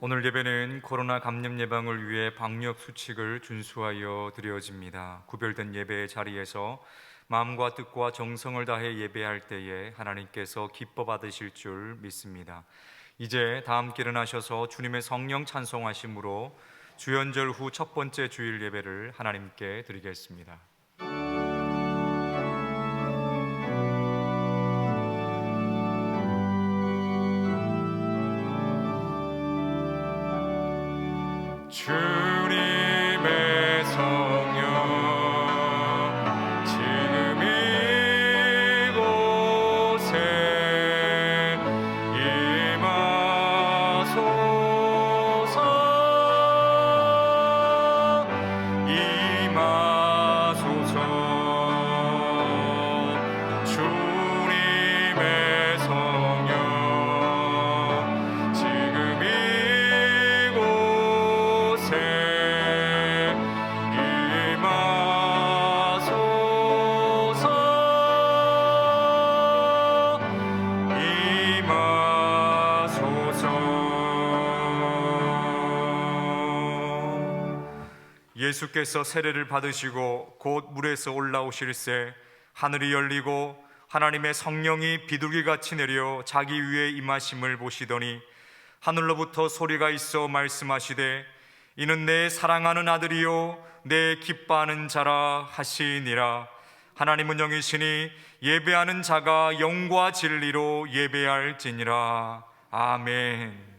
오늘 예배는 코로나 감염 예방을 위해 방역 수칙을 준수하여 드려집니다. 구별된 예배의 자리에서 마음과 뜻과 정성을 다해 예배할 때에 하나님께서 기뻐 받으실 줄 믿습니다. 이제 다 함께 일어나셔서 주님의 성령 찬송하심으로 주연절 후 첫 번째 주일 예배를 하나님께 드리겠습니다. 주님의 성령 지금 이곳에 임하소서. 주님의 성령 지금 예수께서 세례를 받으시고 곧 물에서 올라오실새 하늘이 열리고 하나님의 성령이 비둘기같이 내려 자기 위에 임하심을 보시더니 하늘로부터 소리가 있어 말씀하시되 이는 내 사랑하는 아들이요 내 기뻐하는 자라 하시니라. 하나님은 영이시니 예배하는 자가 영과 진리로 예배할지니라. 아멘.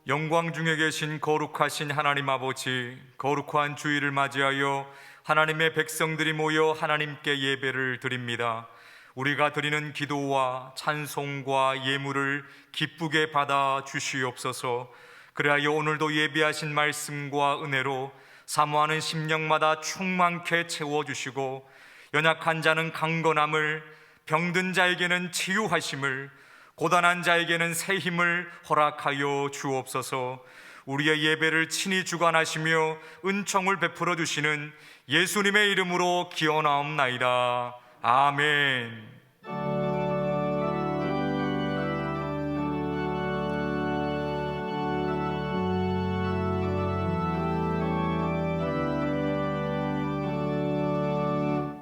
영광 중에 계신 거룩하신 하나님 아버지, 거룩한 주일을 맞이하여 하나님의 백성들이 모여 하나님께 예배를 드립니다. 우리가 드리는 기도와 찬송과 예물을 기쁘게 받아 주시옵소서. 그리하여 오늘도 예배하신 말씀과 은혜로 사모하는 심령마다 충만케 채워주시고 연약한 자는 강건함을, 병든 자에게는 치유하심을, 고단한 자에게는 새 힘을 허락하여 주옵소서. 우리의 예배를 친히 주관하시며 은총을 베풀어 주시는 예수님의 이름으로 기원하옵나이다. 아멘.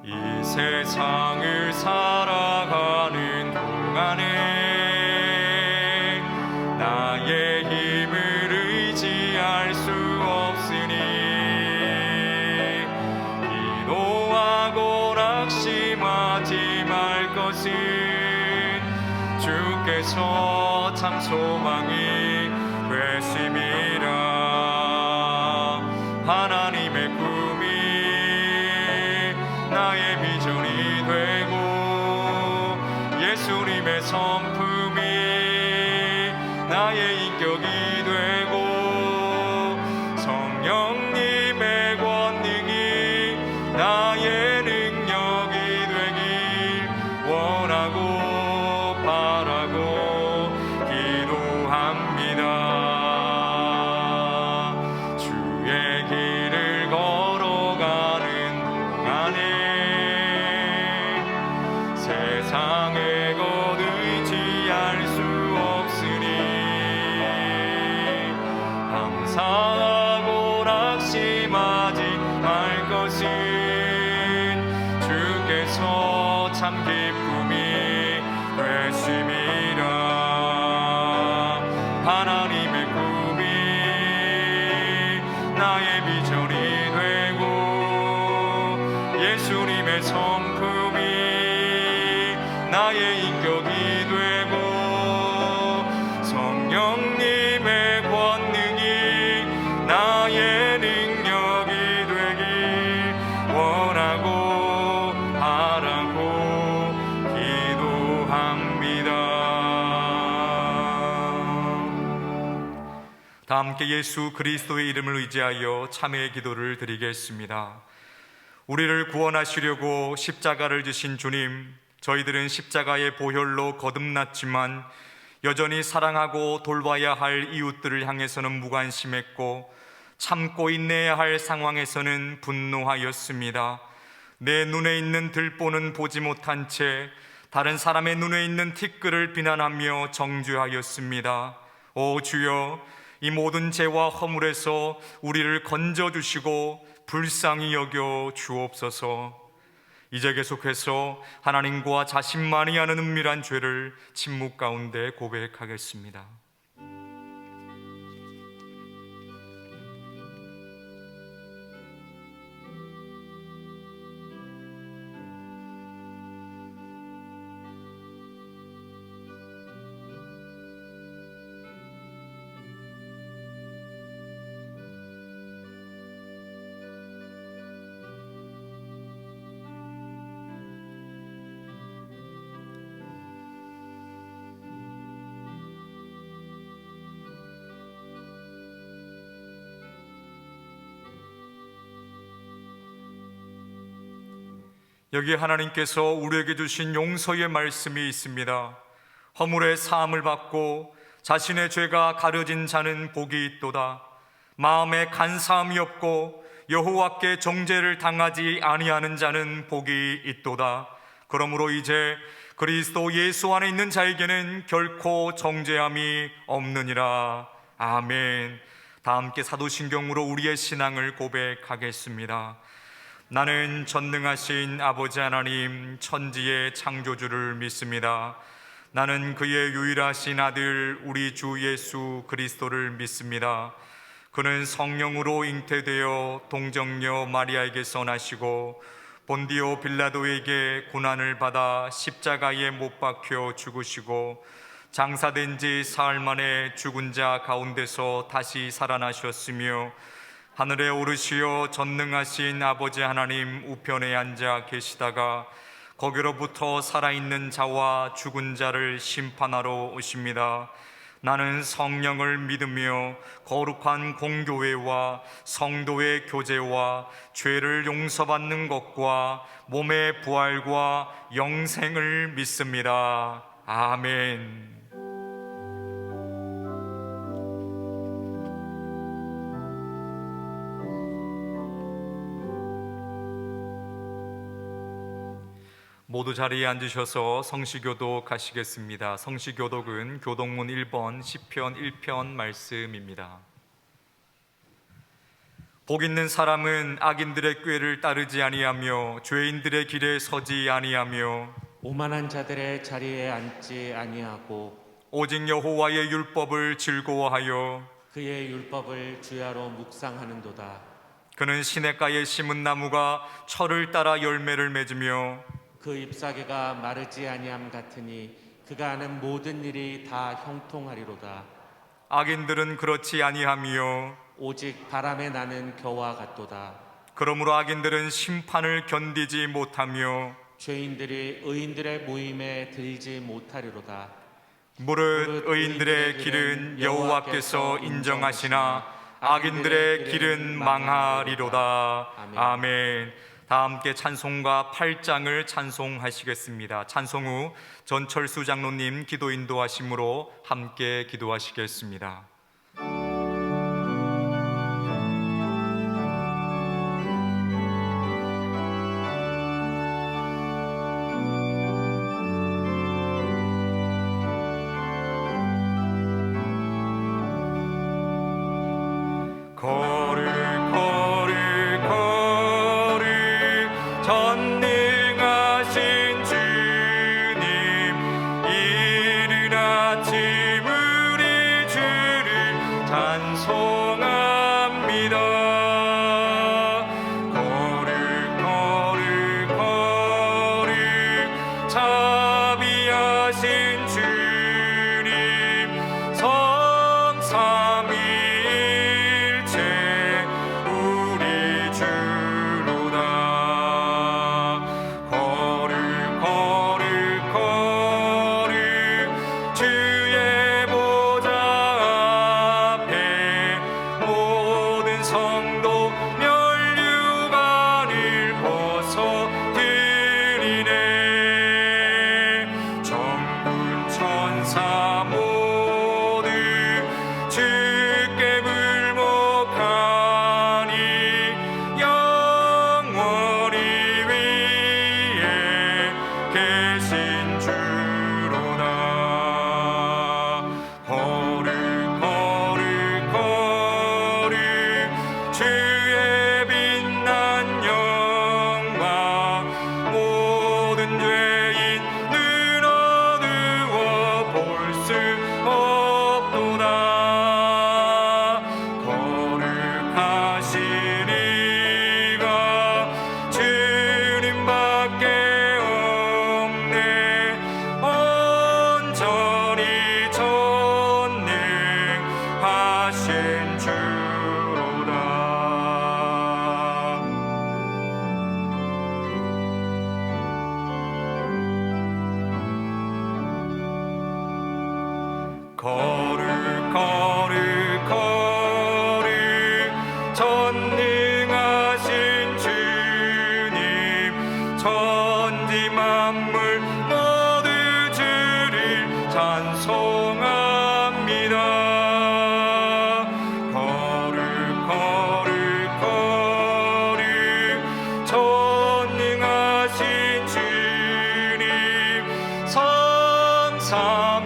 이 세상을 살아가는 동안에 나의 힘을 의지할 수 없으니 기도하고 낙심하지 말 것은 주께서 참 소망이 되심이라. 하나님의 꿈이 나의 비전이 되고 예수님의 성품이 나의 인격이 되고 성령님의 권능이 나의 능력이 되길 원하고 바라고 기도합니다. 주의 길을 걸어가는 동안에 세상의 것 의지할 수 항상하고 낙심하지 말 것은 주께서 참 기쁨이 되심이라. 하나님의 꿈이 나의 비전이 되고 예수님의 성품이 나의 인격이 되고 성령님의 나의 능력이 되길 원하고 바라고 기도합니다. 다 함께 예수 그리스도의 이름을 의지하여 참회의 기도를 드리겠습니다. 우리를 구원하시려고 십자가를 지신 주님, 저희들은 십자가의 보혈로 거듭났지만 여전히 사랑하고 돌봐야 할 이웃들을 향해서는 무관심했고 참고 인내해야 할 상황에서는 분노하였습니다. 내 눈에 있는 들보는 보지 못한 채 다른 사람의 눈에 있는 티끌을 비난하며 정죄하였습니다. 오 주여, 이 모든 죄와 허물에서 우리를 건져주시고 불쌍히 여겨 주옵소서. 이제 계속해서 하나님과 자신만이 아는 은밀한 죄를 침묵 가운데 고백하겠습니다. 여기 하나님께서 우리에게 주신 용서의 말씀이 있습니다. 허물의 사함을 받고 자신의 죄가 가려진 자는 복이 있도다. 마음에 간사함이 없고 여호와께 정죄를 당하지 아니하는 자는 복이 있도다. 그러므로 이제 그리스도 예수 안에 있는 자에게는 결코 정죄함이 없느니라. 아멘. 다 함께 사도신경으로 우리의 신앙을 고백하겠습니다. 나는 전능하신 아버지 하나님 천지의 창조주를 믿습니다. 나는 그의 유일하신 아들 우리 주 예수 그리스도를 믿습니다. 그는 성령으로 잉태되어 동정녀 마리아에게서 나시고 본디오 빌라도에게 고난을 받아 십자가에 못 박혀 죽으시고 장사된 지 사흘 만에 죽은 자 가운데서 다시 살아나셨으며 하늘에 오르시어 전능하신 아버지 하나님 우편에 앉아 계시다가 거기로부터 살아있는 자와 죽은 자를 심판하러 오십니다. 나는 성령을 믿으며 거룩한 공교회와 성도의 교제와 죄를 용서받는 것과 몸의 부활과 영생을 믿습니다. 아멘. 모두 자리에 앉으셔서 성시교독 하시겠습니다. 성시교독은 교독문 1번 시편 1편 말씀입니다. 복 있는 사람은 악인들의 꾀를 따르지 아니하며 죄인들의 길에 서지 아니하며 오만한 자들의 자리에 앉지 아니하고 오직 여호와의 율법을 즐거워하여 그의 율법을 주야로 묵상하는도다. 그는 시냇가에 심은 나무가 철을 따라 열매를 맺으며 그 잎사귀가 마르지 아니함 같으니 그가 하는 모든 일이 다 형통하리로다. 악인들은 그렇지 아니하며 오직 바람에 나는 겨와 같도다. 그러므로 악인들은 심판을 견디지 못하며 죄인들이 의인들의 모임에 들지 못하리로다. 무릇 의인들의 길은 여호와께서 인정하시나 악인들의 길은 망하리로다. 아멘. 다 함께 찬송가 8장을 찬송하시겠습니다. 찬송 후 전철수 장로님 기도 인도하심으로 함께 기도하시겠습니다. 계신 주로다. 거룩 거룩 거룩 주의 빛난 영광 모든 죄인 눈 어두워 볼 수 없도다. 거룩하시리가 주님밖에 없네. 온전히 전능하신 주로다. 거룩 거룩 거룩 전능하신 주님 천지 만물 모두 주를 찬송합니다. 거룩 거룩 거룩 전능하신 주님 성삼위일체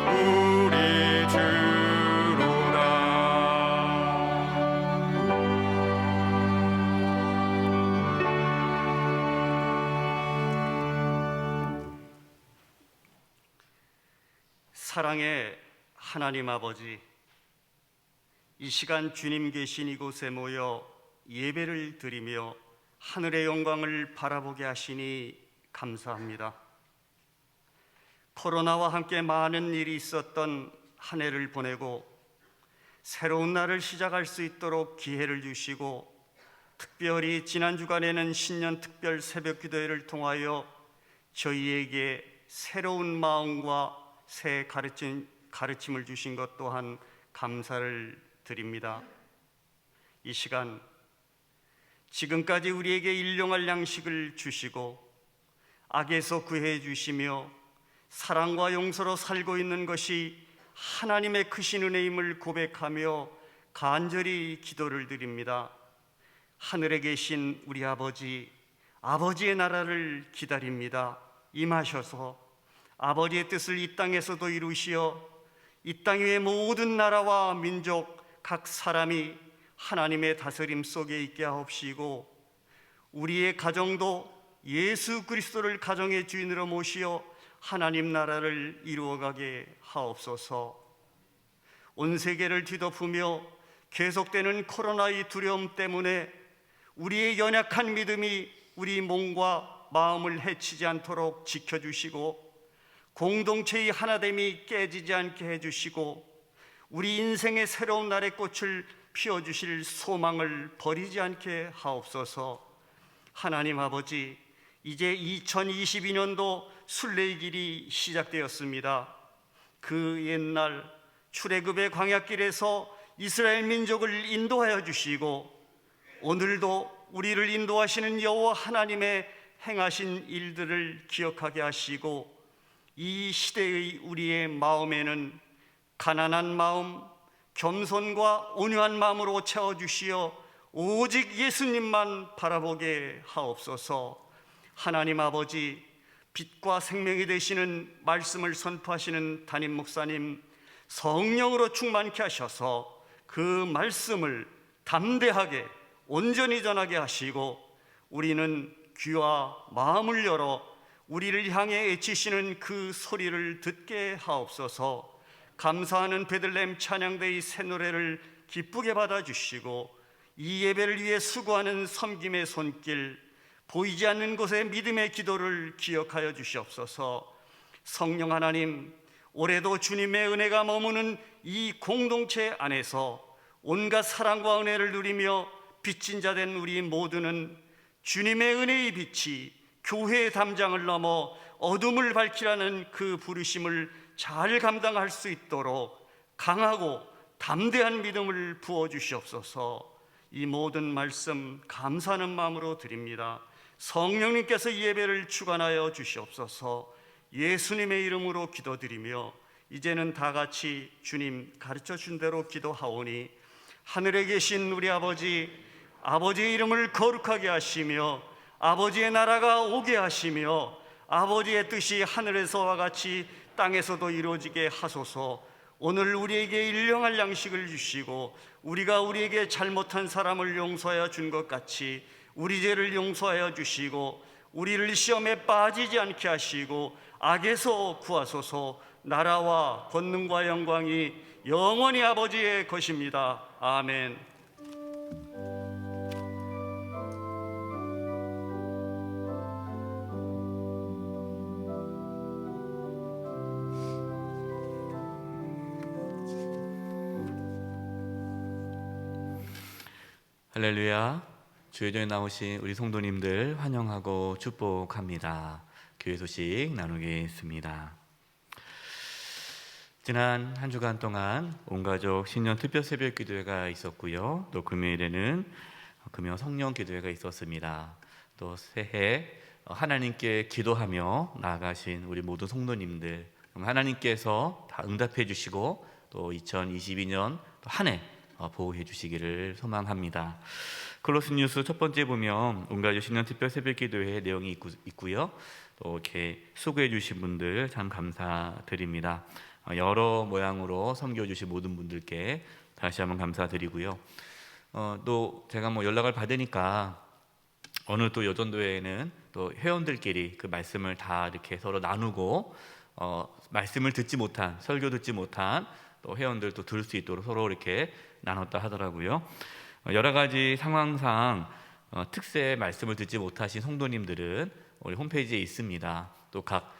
우리 주로다. 사랑의 하나님 아버지, 이 시간 주님 계신 이곳에 모여 예배를 드리며 하늘의 영광을 바라보게 하시니 감사합니다. 코로나와 함께 많은 일이 있었던 한 해를 보내고 새로운 날을 시작할 수 있도록 기회를 주시고, 특별히 지난 주간에는 신년 특별 새벽 기도회를 통하여 저희에게 새로운 마음과 새 가르침을 주신 것 또한 감사를 드립니다. 이 시간 지금까지 우리에게 일용할 양식을 주시고 악에서 구해 주시며 사랑과 용서로 살고 있는 것이 하나님의 크신 은혜임을 고백하며 간절히 기도를 드립니다. 하늘에 계신 우리 아버지, 아버지의 나라를 기다립니다. 임하셔서 아버지의 뜻을 이 땅에서도 이루시어 이 땅 위의 모든 나라와 민족 각 사람이 하나님의 다스림 속에 있게 하옵시고, 우리의 가정도 예수 그리스도를 가정의 주인으로 모시어 하나님 나라를 이루어가게 하옵소서. 온 세계를 뒤덮으며 계속되는 코로나의 두려움 때문에 우리의 연약한 믿음이 우리 몸과 마음을 해치지 않도록 지켜주시고, 공동체의 하나됨이 깨지지 않게 해주시고, 우리 인생의 새로운 날의 꽃을 피워주실 소망을 버리지 않게 하옵소서. 하나님 아버지, 이제 2022년도 순례의 길이 시작되었습니다. 그 옛날 출애굽의 광야길에서 이스라엘 민족을 인도하여 주시고, 오늘도 우리를 인도하시는 여호와 하나님의 행하신 일들을 기억하게 하시고, 이 시대의 우리의 마음에는 가난한 마음, 겸손과 온유한 마음으로 채워주시어 오직 예수님만 바라보게 하옵소서. 하나님 아버지, 빛과 생명이 되시는 말씀을 선포하시는 담임 목사님, 성령으로 충만케 하셔서 그 말씀을 담대하게 온전히 전하게 하시고, 우리는 귀와 마음을 열어 우리를 향해 외치시는 그 소리를 듣게 하옵소서. 감사하는 베들레헴 찬양대의 새 노래를 기쁘게 받아주시고, 이 예배를 위해 수고하는 섬김의 손길, 보이지 않는 곳에 믿음의 기도를 기억하여 주시옵소서. 성령 하나님, 올해도 주님의 은혜가 머무는 이 공동체 안에서 온갖 사랑과 은혜를 누리며 빚진 자 된 우리 모두는 주님의 은혜의 빛이 교회의 담장을 넘어 어둠을 밝히라는 그 부르심을 잘 감당할 수 있도록 강하고 담대한 믿음을 부어주시옵소서. 이 모든 말씀 감사하는 마음으로 드립니다. 성령님께서 이 예배를 주관하여 주시옵소서. 예수님의 이름으로 기도드리며 이제는 다 같이 주님 가르쳐 준 대로 기도하오니, 하늘에 계신 우리 아버지, 아버지의 이름을 거룩하게 하시며 아버지의 나라가 오게 하시며 아버지의 뜻이 하늘에서와 같이 땅에서도 이루어지게 하소서. 오늘 우리에게 일용할 양식을 주시고 우리가 우리에게 잘못한 사람을 용서하여 준 것 같이 우리 죄를 용서하여 주시고 우리를 시험에 빠지지 않게 하시고 악에서 구하소서. 나라와 권능과 영광이 영원히 아버지의 것입니다. 아멘. 할렐루야. 주의전에 나오신 우리 성도님들 환영하고 축복합니다. 교회 소식 나누겠습니다. 지난 한 주간 동안 온가족 신년 특별 새벽 기도회가 있었고요. 또 금요일에는 금요 성령 기도회가 있었습니다. 또 새해 하나님께 기도하며 나아가신 우리 모든 성도님들, 하나님께서 다 응답해 주시고 또 2022년 또 한 해 보호해 주시기를 소망합니다. 콜로스 뉴스 첫 번째 보면 온가족 신년 특별 새벽 기도회 내용이 있고요. 또 이렇게 수고해 주신 분들 참 감사드립니다. 여러 모양으로 섬겨주신 모든 분들께 다시 한번 감사드리고요. 또 제가 연락을 받으니까 어느 또 여전도회에는 또 회원들끼리 그 말씀을 다 이렇게 서로 나누고 말씀을 듣지 못한, 설교 듣지 못한 또 회원들도 들을 수 있도록 서로 이렇게 나눴다 하더라고요. 여러 가지 상황상 특세 말씀을 듣지 못하신 성도님들은 우리 홈페이지에 있습니다. 또 각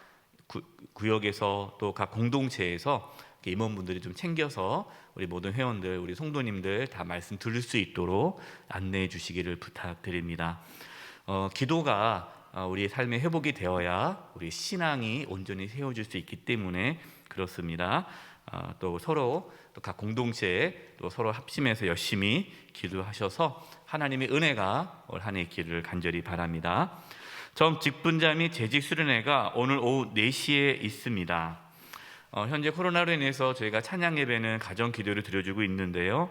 구역에서 또 각 공동체에서 임원분들이 좀 챙겨서 우리 모든 회원들, 우리 성도님들 다 말씀 들을 수 있도록 안내해 주시기를 부탁드립니다. 기도가 우리의 삶의 회복이 되어야 우리 신앙이 온전히 세워질 수 있기 때문에 그렇습니다. 또 서로 또 각 공동체에 또 서로 합심해서 열심히 기도하셔서 하나님의 은혜가 올 한 해 있기를 간절히 바랍니다. 전 직분자 및 재직 수련회가 오늘 오후 4시에 있습니다. 현재 코로나로 인해서 저희가 찬양 예배는 가정 기도를 드려주고 있는데요.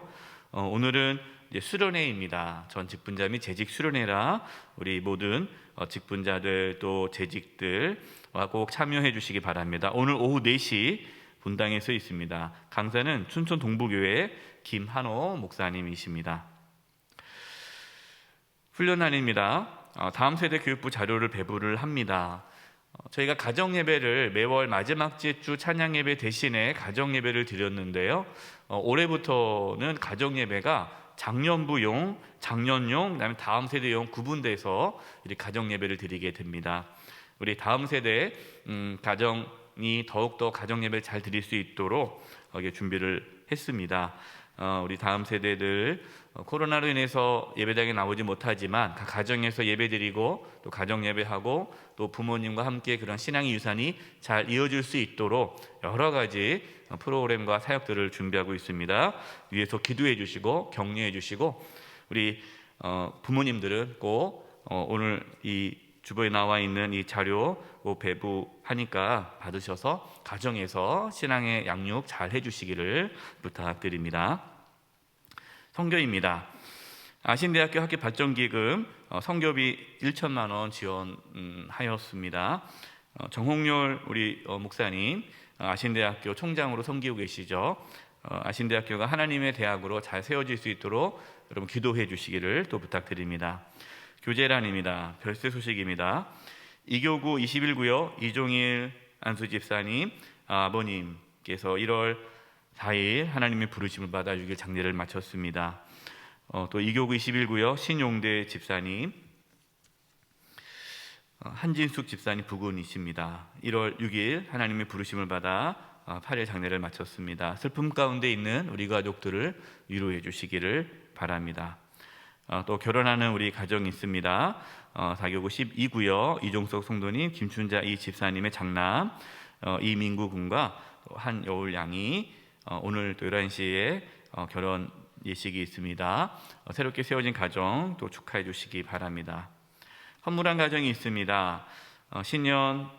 오늘은 이제 수련회입니다. 전 직분자 및 재직 수련회라 우리 모든 직분자들 또 재직들과 꼭 참여해 주시기 바랍니다. 오늘 오후 4시 분당에 서 있습니다. 강사는 춘천 동부교회 김한호 목사님이십니다. 훈련단입니다. 다음 세대 교육부 자료를 배부를 합니다. 저희가 가정예배를 매월 마지막 주 찬양예배 대신에 가정예배를 드렸는데요. 올해부터는 가정예배가 작년부용, 작년용, 그다음에 다음 세대용 구분돼서 이렇게 가정예배를 드리게 됩니다. 우리 다음 세대 가정이 더욱더 가정예배를 잘 드릴 수 있도록 준비를 했습니다. 우리 다음 세대들 코로나로 인해서 예배당에 나오지 못하지만 각 가정에서 예배드리고 또 가정예배하고 또 부모님과 함께 그런 신앙의 유산이 잘 이어질 수 있도록 여러 가지 프로그램과 사역들을 준비하고 있습니다. 위에서 기도해 주시고 격려해 주시고 우리 부모님들은 꼭 오늘 이 주보에 나와 있는 이 자료 배부하니까 받으셔서 가정에서 신앙의 양육 잘 해주시기를 부탁드립니다. 성교입니다. 아신대학교 학교 발전기금 성교비 1천만 원 지원하였습니다. 정홍렬 우리 목사님 아신대학교 총장으로 섬기고 계시죠. 아신대학교가 하나님의 대학으로 잘 세워질 수 있도록 여러분 기도해 주시기를 또 부탁드립니다. 교제란입니다. 별세 소식입니다. 이교구 21구역 이종일 안수집사님 아버님께서 1월 4일 하나님의 부르심을 받아 6일 장례를 마쳤습니다. 또 이교구 21구역 신용대 집사님 한진숙 집사님 부군이십니다. 1월 6일 하나님의 부르심을 받아 8일 장례를 마쳤습니다. 슬픔 가운데 있는 우리 가족들을 위로해 주시기를 바랍니다. 또 결혼하는 우리 가정이 있습니다. 4교구 12구역 이종석 성도님, 김춘자 이 집사님의 장남 이민구 군과 한여울 양이 오늘 또 11시에 결혼 예식이 있습니다. 새롭게 세워진 가정 또 축하해 주시기 바랍니다. 헌물한 가정이 있습니다. 신년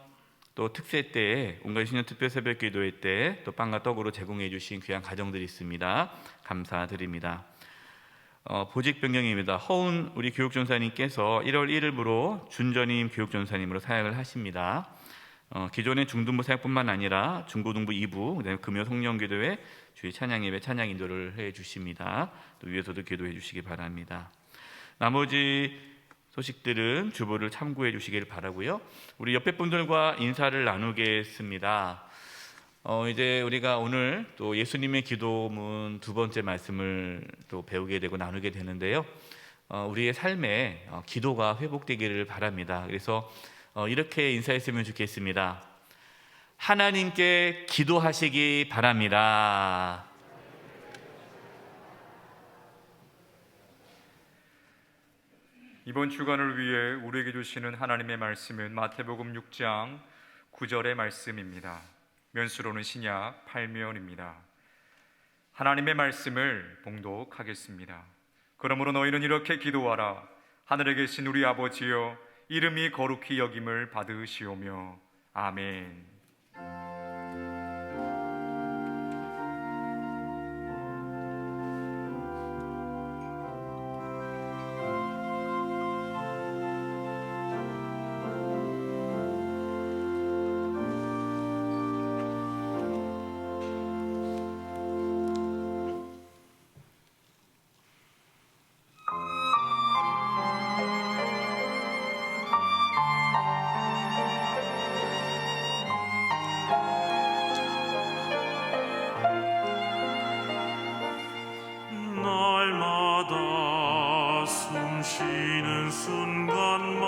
또 특세 때에 온가족 신년 특별 새벽 기도회 때 또 빵과 떡으로 제공해 주신 귀한 가정들이 있습니다. 감사드립니다. 보직 변경입니다. 허운 우리 교육전사님께서 1월 1일부로 준전임 교육전사님으로 사역을 하십니다. 기존의 중등부 사역뿐만 아니라 중고등부 2부, 그다음에 금요 성령기도회 주일 찬양예배 찬양 인도를 해 주십니다. 또 위에서도 기도해 주시기 바랍니다. 나머지 소식들은 주보를 참고해 주시길 바라고요. 우리 옆에 분들과 인사를 나누겠습니다. 이제 우리가 오늘 또 예수님의 기도문 두 번째 말씀을 또 배우게 되고 나누게 되는데요. 우리의 삶에 기도가 회복되기를 바랍니다. 그래서 이렇게 인사했으면 좋겠습니다. 하나님께 기도하시기 바랍니다. 이번 주간을 위해 우리에게 주시는 하나님의 말씀은 마태복음 6장 9절의 말씀입니다. 면수로는 신약 8면입니다. 하나님의 말씀을 봉독하겠습니다. 그러므로 너희는 이렇게 기도하라. 하늘에 계신 우리 아버지여, 이름이 거룩히 여김을 받으시오며. 아멘. 날마다 숨 쉬는 순간마다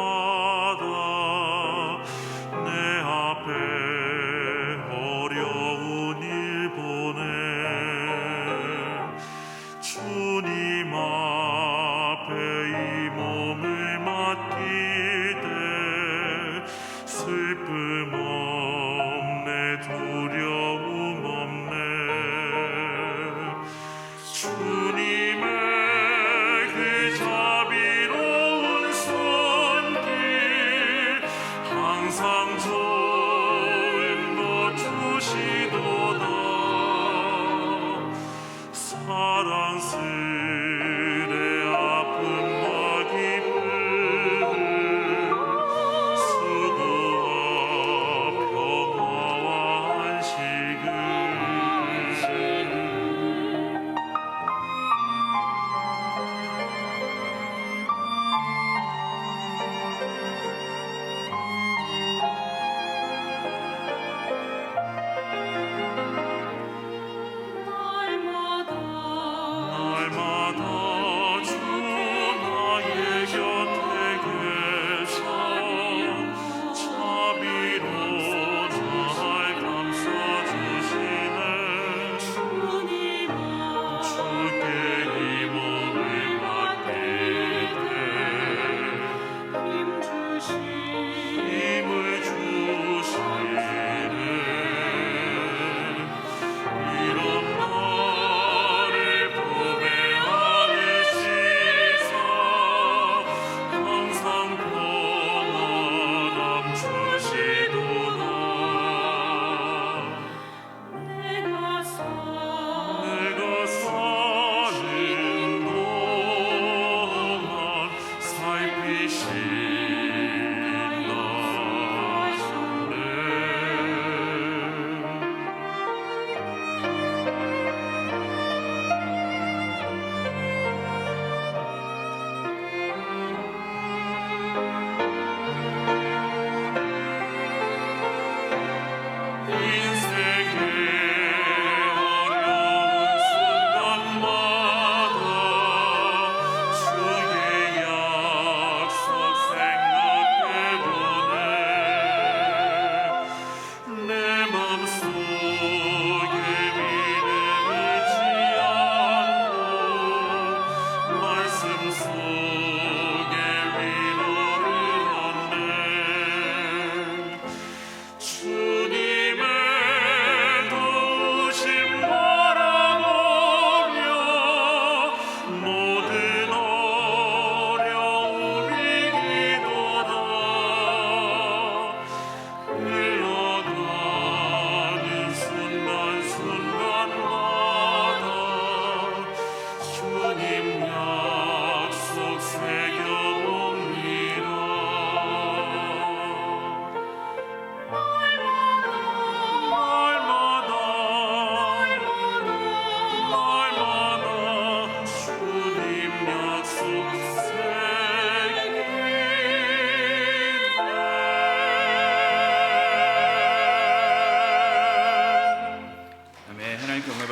내 앞에 어려운 일 보내 주님 앞에 이 몸을 맡기되 슬픔 없네 두려움 없네 주님의 그 자비로운 손길 항상 좋은 것 주시도다 사랑스레 아픔과 기쁨을 수고와 평화와 안식을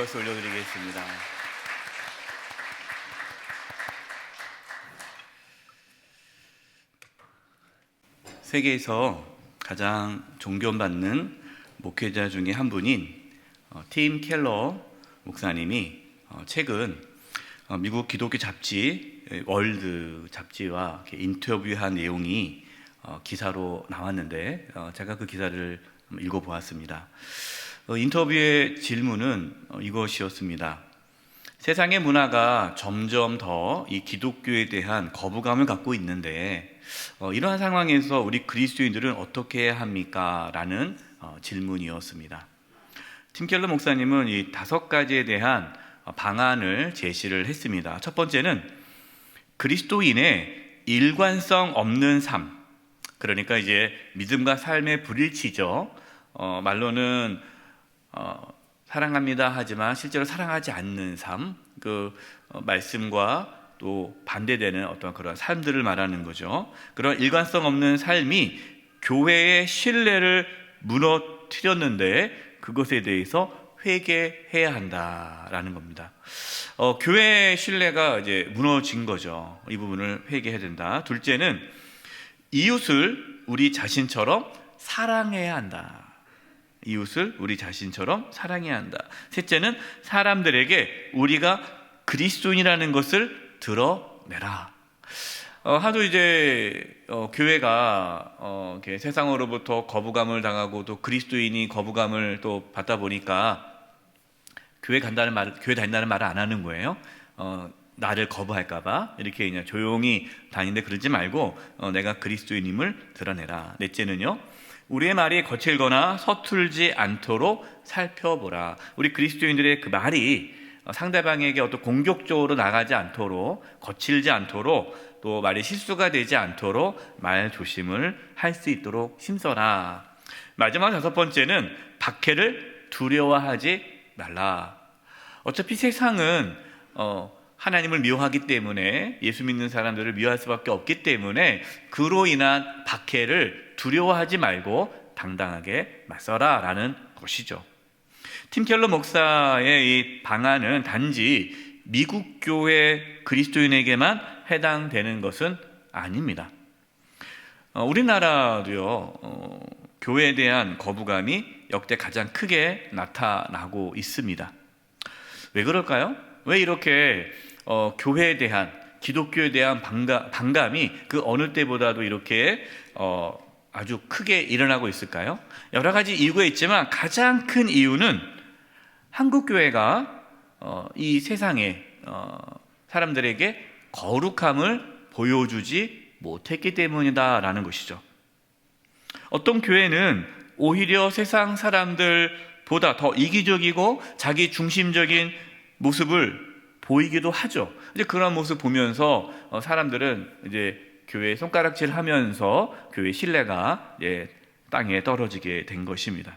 박수 올려드리겠습니다. 세계에서 가장 존경받는 목회자 중에 한 분인 팀 켈러 목사님이 최근 미국 기독교 잡지 월드 잡지와 인터뷰한 내용이 기사로 나왔는데 제가 그 기사를 읽어보았습니다. 인터뷰의 질문은 이것이었습니다. 세상의 문화가 점점 더 이 기독교에 대한 거부감을 갖고 있는데 이러한 상황에서 우리 그리스도인들은 어떻게 해야 합니까? 라는 질문이었습니다. 팀 켈러 목사님은 이 5가지에 대한 방안을 제시를 했습니다. 첫 번째는 그리스도인의 일관성 없는 삶, 그러니까 이제 믿음과 삶의 불일치죠. 말로는 사랑합니다 하지만 실제로 사랑하지 않는 삶, 그 말씀과 또 반대되는 어떤 그런 삶들을 말하는 거죠. 그런 일관성 없는 삶이 교회의 신뢰를 무너뜨렸는데 그것에 대해서 회개해야 한다라는 겁니다. 교회의 신뢰가 이제 무너진 거죠. 이 부분을 회개해야 된다. 둘째는 이웃을 우리 자신처럼 사랑해야 한다. 이웃을 우리 자신처럼 사랑해야 한다. 셋째는 사람들에게 우리가 그리스도인이라는 것을 드러내라. 하도 이제 교회가 이렇게 세상으로부터 거부감을 당하고 또 그리스도인이 거부감을 또 받다 보니까 교회 다닌다는 말을 안 하는 거예요. 나를 거부할까봐 이렇게 그냥 조용히 다니는데 그러지 말고 내가 그리스도인임을 드러내라. 넷째는요, 우리의 말이 거칠거나 서툴지 않도록 살펴보라. 우리 그리스도인들의 그 말이 상대방에게 어떤 공격적으로 나가지 않도록, 거칠지 않도록, 또 말이 실수가 되지 않도록 말 조심을 할 수 있도록 힘써라. 마지막 5번째는 박해를 두려워하지 말라. 어차피 세상은 하나님을 미워하기 때문에, 예수 믿는 사람들을 미워할 수밖에 없기 때문에 그로 인한 박해를 두려워하지 말고 당당하게 맞서라 라는 것이죠. 팀 켈러 목사의 이 방안은 단지 미국 교회 그리스도인에게만 해당되는 것은 아닙니다. 우리나라도요, 교회에 대한 거부감이 역대 가장 크게 나타나고 있습니다. 왜 그럴까요? 왜 이렇게 교회에 대한, 기독교에 대한 반감이 그 어느 때보다도 이렇게 아주 크게 일어나고 있을까요? 여러 가지 이유가 있지만 가장 큰 이유는 한국 교회가 이 세상에 사람들에게 거룩함을 보여주지 못했기 때문이다라는 것이죠. 어떤 교회는 오히려 세상 사람들보다 더 이기적이고 자기 중심적인 모습을 보이기도 하죠. 이제 그런 모습 보면서 사람들은 이제 교회에 손가락질하면서 교회 신뢰가 땅에 떨어지게 된 것입니다.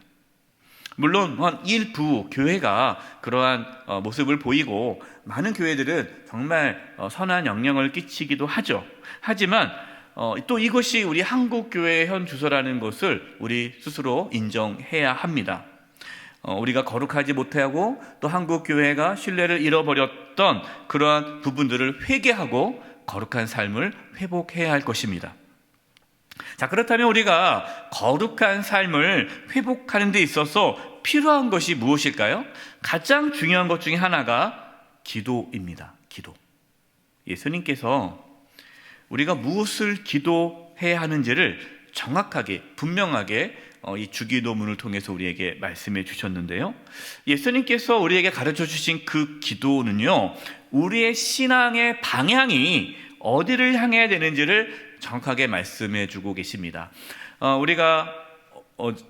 물론 일부 교회가 그러한 모습을 보이고 많은 교회들은 정말 선한 영향을 끼치기도 하죠. 하지만 또 이것이 우리 한국 교회의 현 주소라는 것을 우리 스스로 인정해야 합니다. 우리가 거룩하지 못하고 또 한국 교회가 신뢰를 잃어버렸던 그러한 부분들을 회개하고 거룩한 삶을 회복해야 할 것입니다. 자, 그렇다면 우리가 거룩한 삶을 회복하는 데 있어서 필요한 것이 무엇일까요? 가장 중요한 것 중에 하나가 기도입니다. 기도. 예수님께서 우리가 무엇을 기도해야 하는지를 정확하게, 분명하게 이 주기도문을 통해서 우리에게 말씀해 주셨는데요. 예수님께서 우리에게 가르쳐 주신 그 기도는요, 우리의 신앙의 방향이 어디를 향해야 되는지를 정확하게 말씀해 주고 계십니다. 우리가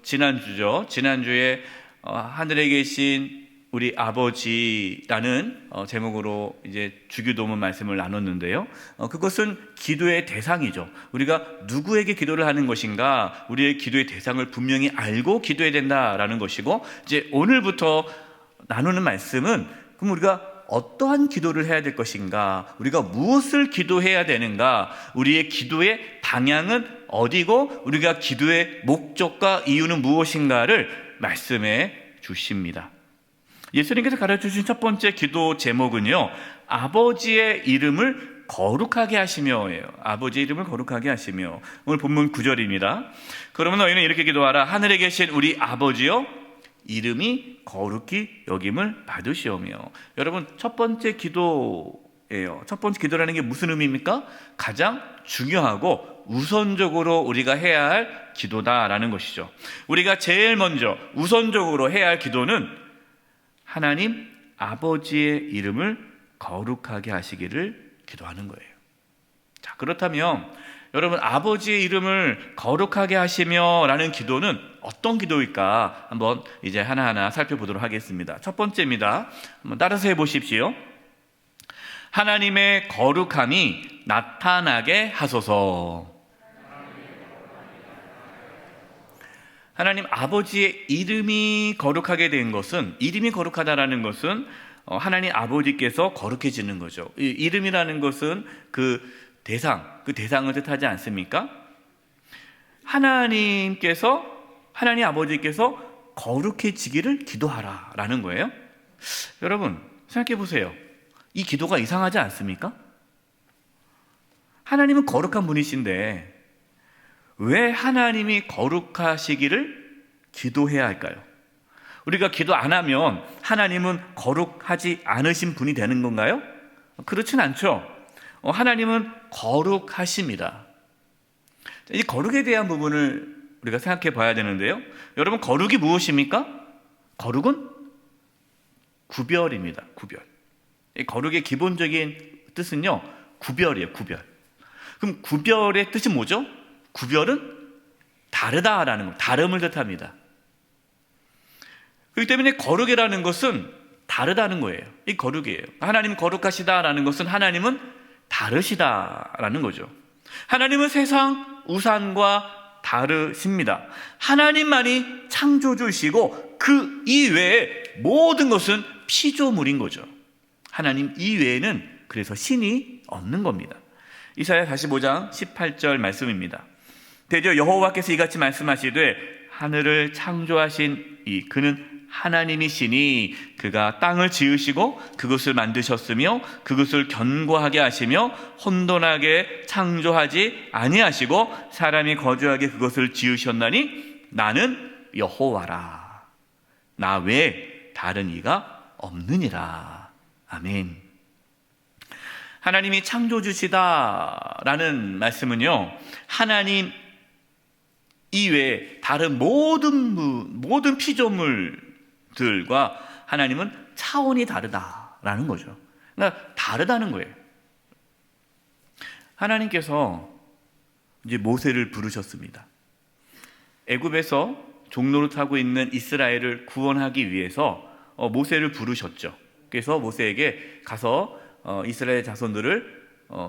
지난주에 하늘에 계신 우리 아버지라는 제목으로 이제 주기도문 말씀을 나눴는데요. 그것은 기도의 대상이죠. 우리가 누구에게 기도를 하는 것인가, 우리의 기도의 대상을 분명히 알고 기도해야 된다라는 것이고, 이제 오늘부터 나누는 말씀은 그럼 우리가 어떠한 기도를 해야 될 것인가, 우리가 무엇을 기도해야 되는가, 우리의 기도의 방향은 어디고 우리가 기도의 목적과 이유는 무엇인가를 말씀해 주십니다. 예수님께서 가르쳐주신 첫 번째 기도 제목은요, 아버지의 이름을 거룩하게 하시며예요. 아버지의 이름을 거룩하게 하시며. 오늘 본문 9절입니다. 그러면 너희는 이렇게 기도하라. 하늘에 계신 우리 아버지여, 이름이 거룩히 여김을 받으시오며. 여러분, 첫 번째 기도예요. 첫 번째 기도라는 게 무슨 의미입니까? 가장 중요하고 우선적으로 우리가 해야 할 기도다라는 것이죠. 우리가 제일 먼저 우선적으로 해야 할 기도는 하나님 아버지의 이름을 거룩하게 하시기를 기도하는 거예요. 자, 그렇다면 여러분, 아버지의 이름을 거룩하게 하시며 라는 기도는 어떤 기도일까? 한번 이제 하나하나 살펴보도록 하겠습니다. 첫 번째입니다. 한번 따라서 해보십시오. 하나님의 거룩함이 나타나게 하소서. 하나님 아버지의 이름이 거룩하게 된 것은, 이름이 거룩하다라는 것은 하나님 아버지께서 거룩해지는 거죠. 이 이름이라는 것은 그 대상을 뜻하지 않습니까? 하나님 아버지께서 거룩해지기를 기도하라라는 거예요. 여러분, 생각해 보세요. 이 기도가 이상하지 않습니까? 하나님은 거룩한 분이신데 왜 하나님이 거룩하시기를 기도해야 할까요? 우리가 기도 안 하면 하나님은 거룩하지 않으신 분이 되는 건가요? 그렇진 않죠. 하나님은 거룩하십니다. 이 거룩에 대한 부분을 우리가 생각해 봐야 되는데요. 여러분, 거룩이 무엇입니까? 거룩은 구별입니다. 구별. 이 거룩의 기본적인 뜻은요, 구별이에요. 구별. 그럼 구별의 뜻이 뭐죠? 구별은 다르다라는 것, 다름을 뜻합니다. 그렇기 때문에 거룩이라는 것은 다르다는 거예요. 이 거룩이에요. 하나님 거룩하시다라는 것은 하나님은 다르시다라는 거죠. 하나님은 세상 우상과 다르십니다. 하나님만이 창조주시고 그 이외에 모든 것은 피조물인 거죠. 하나님 이외에는 그래서 신이 없는 겁니다. 이사야 45장 18절 말씀입니다. 대저 여호와께서 이같이 말씀하시되 하늘을 창조하신 그는 하나님이시니 그가 땅을 지으시고 그것을 만드셨으며 그것을 견고하게 하시며 혼돈하게 창조하지 아니하시고 사람이 거주하게 그것을 지으셨나니 나는 여호와라. 나 외에 다른 이가 없느니라. 아멘. 하나님이 창조주시다라는 말씀은요, 하나님 이외에 다른 모든 피조물들과 하나님은 차원이 다르다라는 거죠. 그러니까 다르다는 거예요. 하나님께서 이제 모세를 부르셨습니다. 애굽에서 종로를 타고 있는 이스라엘을 구원하기 위해서 모세를 부르셨죠. 그래서 모세에게 가서 이스라엘 자손들을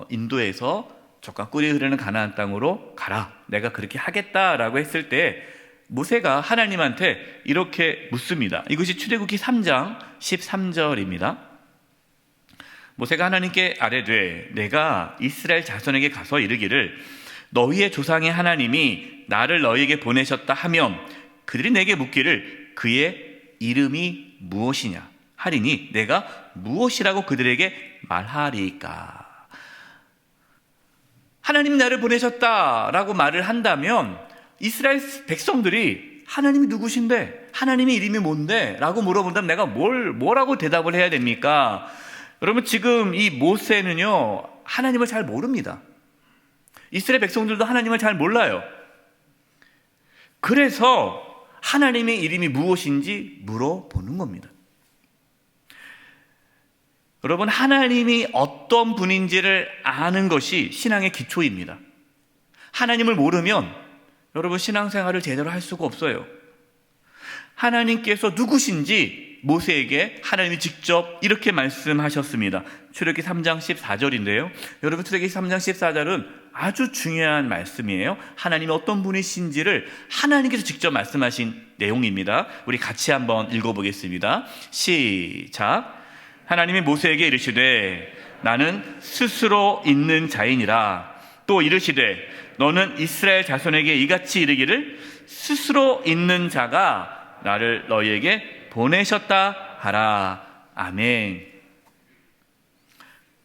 인도해서 젖과 꿀이 흐르는 가나안 땅으로 가라. 내가 그렇게 하겠다라고 했을 때 모세가 하나님한테 이렇게 묻습니다. 이것이 출애굽기 3장 13절입니다. 모세가 하나님께 아뢰되 내가 이스라엘 자손에게 가서 이르기를 너희의 조상의 하나님이 나를 너희에게 보내셨다 하면 그들이 내게 묻기를 그의 이름이 무엇이냐 하리니 내가 무엇이라고 그들에게 말하리까. 하나님이 나를 보내셨다라고 말을 한다면 이스라엘 백성들이 하나님이 누구신데, 하나님의 이름이 뭔데? 라고 물어본다면 내가 뭐라고 대답을 해야 됩니까? 여러분, 지금 이 모세는요, 하나님을 잘 모릅니다. 이스라엘 백성들도 하나님을 잘 몰라요. 그래서 하나님의 이름이 무엇인지 물어보는 겁니다. 여러분, 하나님이 어떤 분인지를 아는 것이 신앙의 기초입니다. 하나님을 모르면 여러분 신앙생활을 제대로 할 수가 없어요. 하나님께서 누구신지 모세에게 하나님이 직접 이렇게 말씀하셨습니다. 출애굽기 3장 14절인데요. 여러분, 출애굽기 3장 14절은 아주 중요한 말씀이에요. 하나님이 어떤 분이신지를 하나님께서 직접 말씀하신 내용입니다. 우리 같이 한번 읽어보겠습니다. 시작. 하나님이 모세에게 이르시되 나는 스스로 있는 자이니라. 또 이르시되 너는 이스라엘 자손에게 이같이 이르기를 스스로 있는 자가 나를 너희에게 보내셨다 하라. 아멘.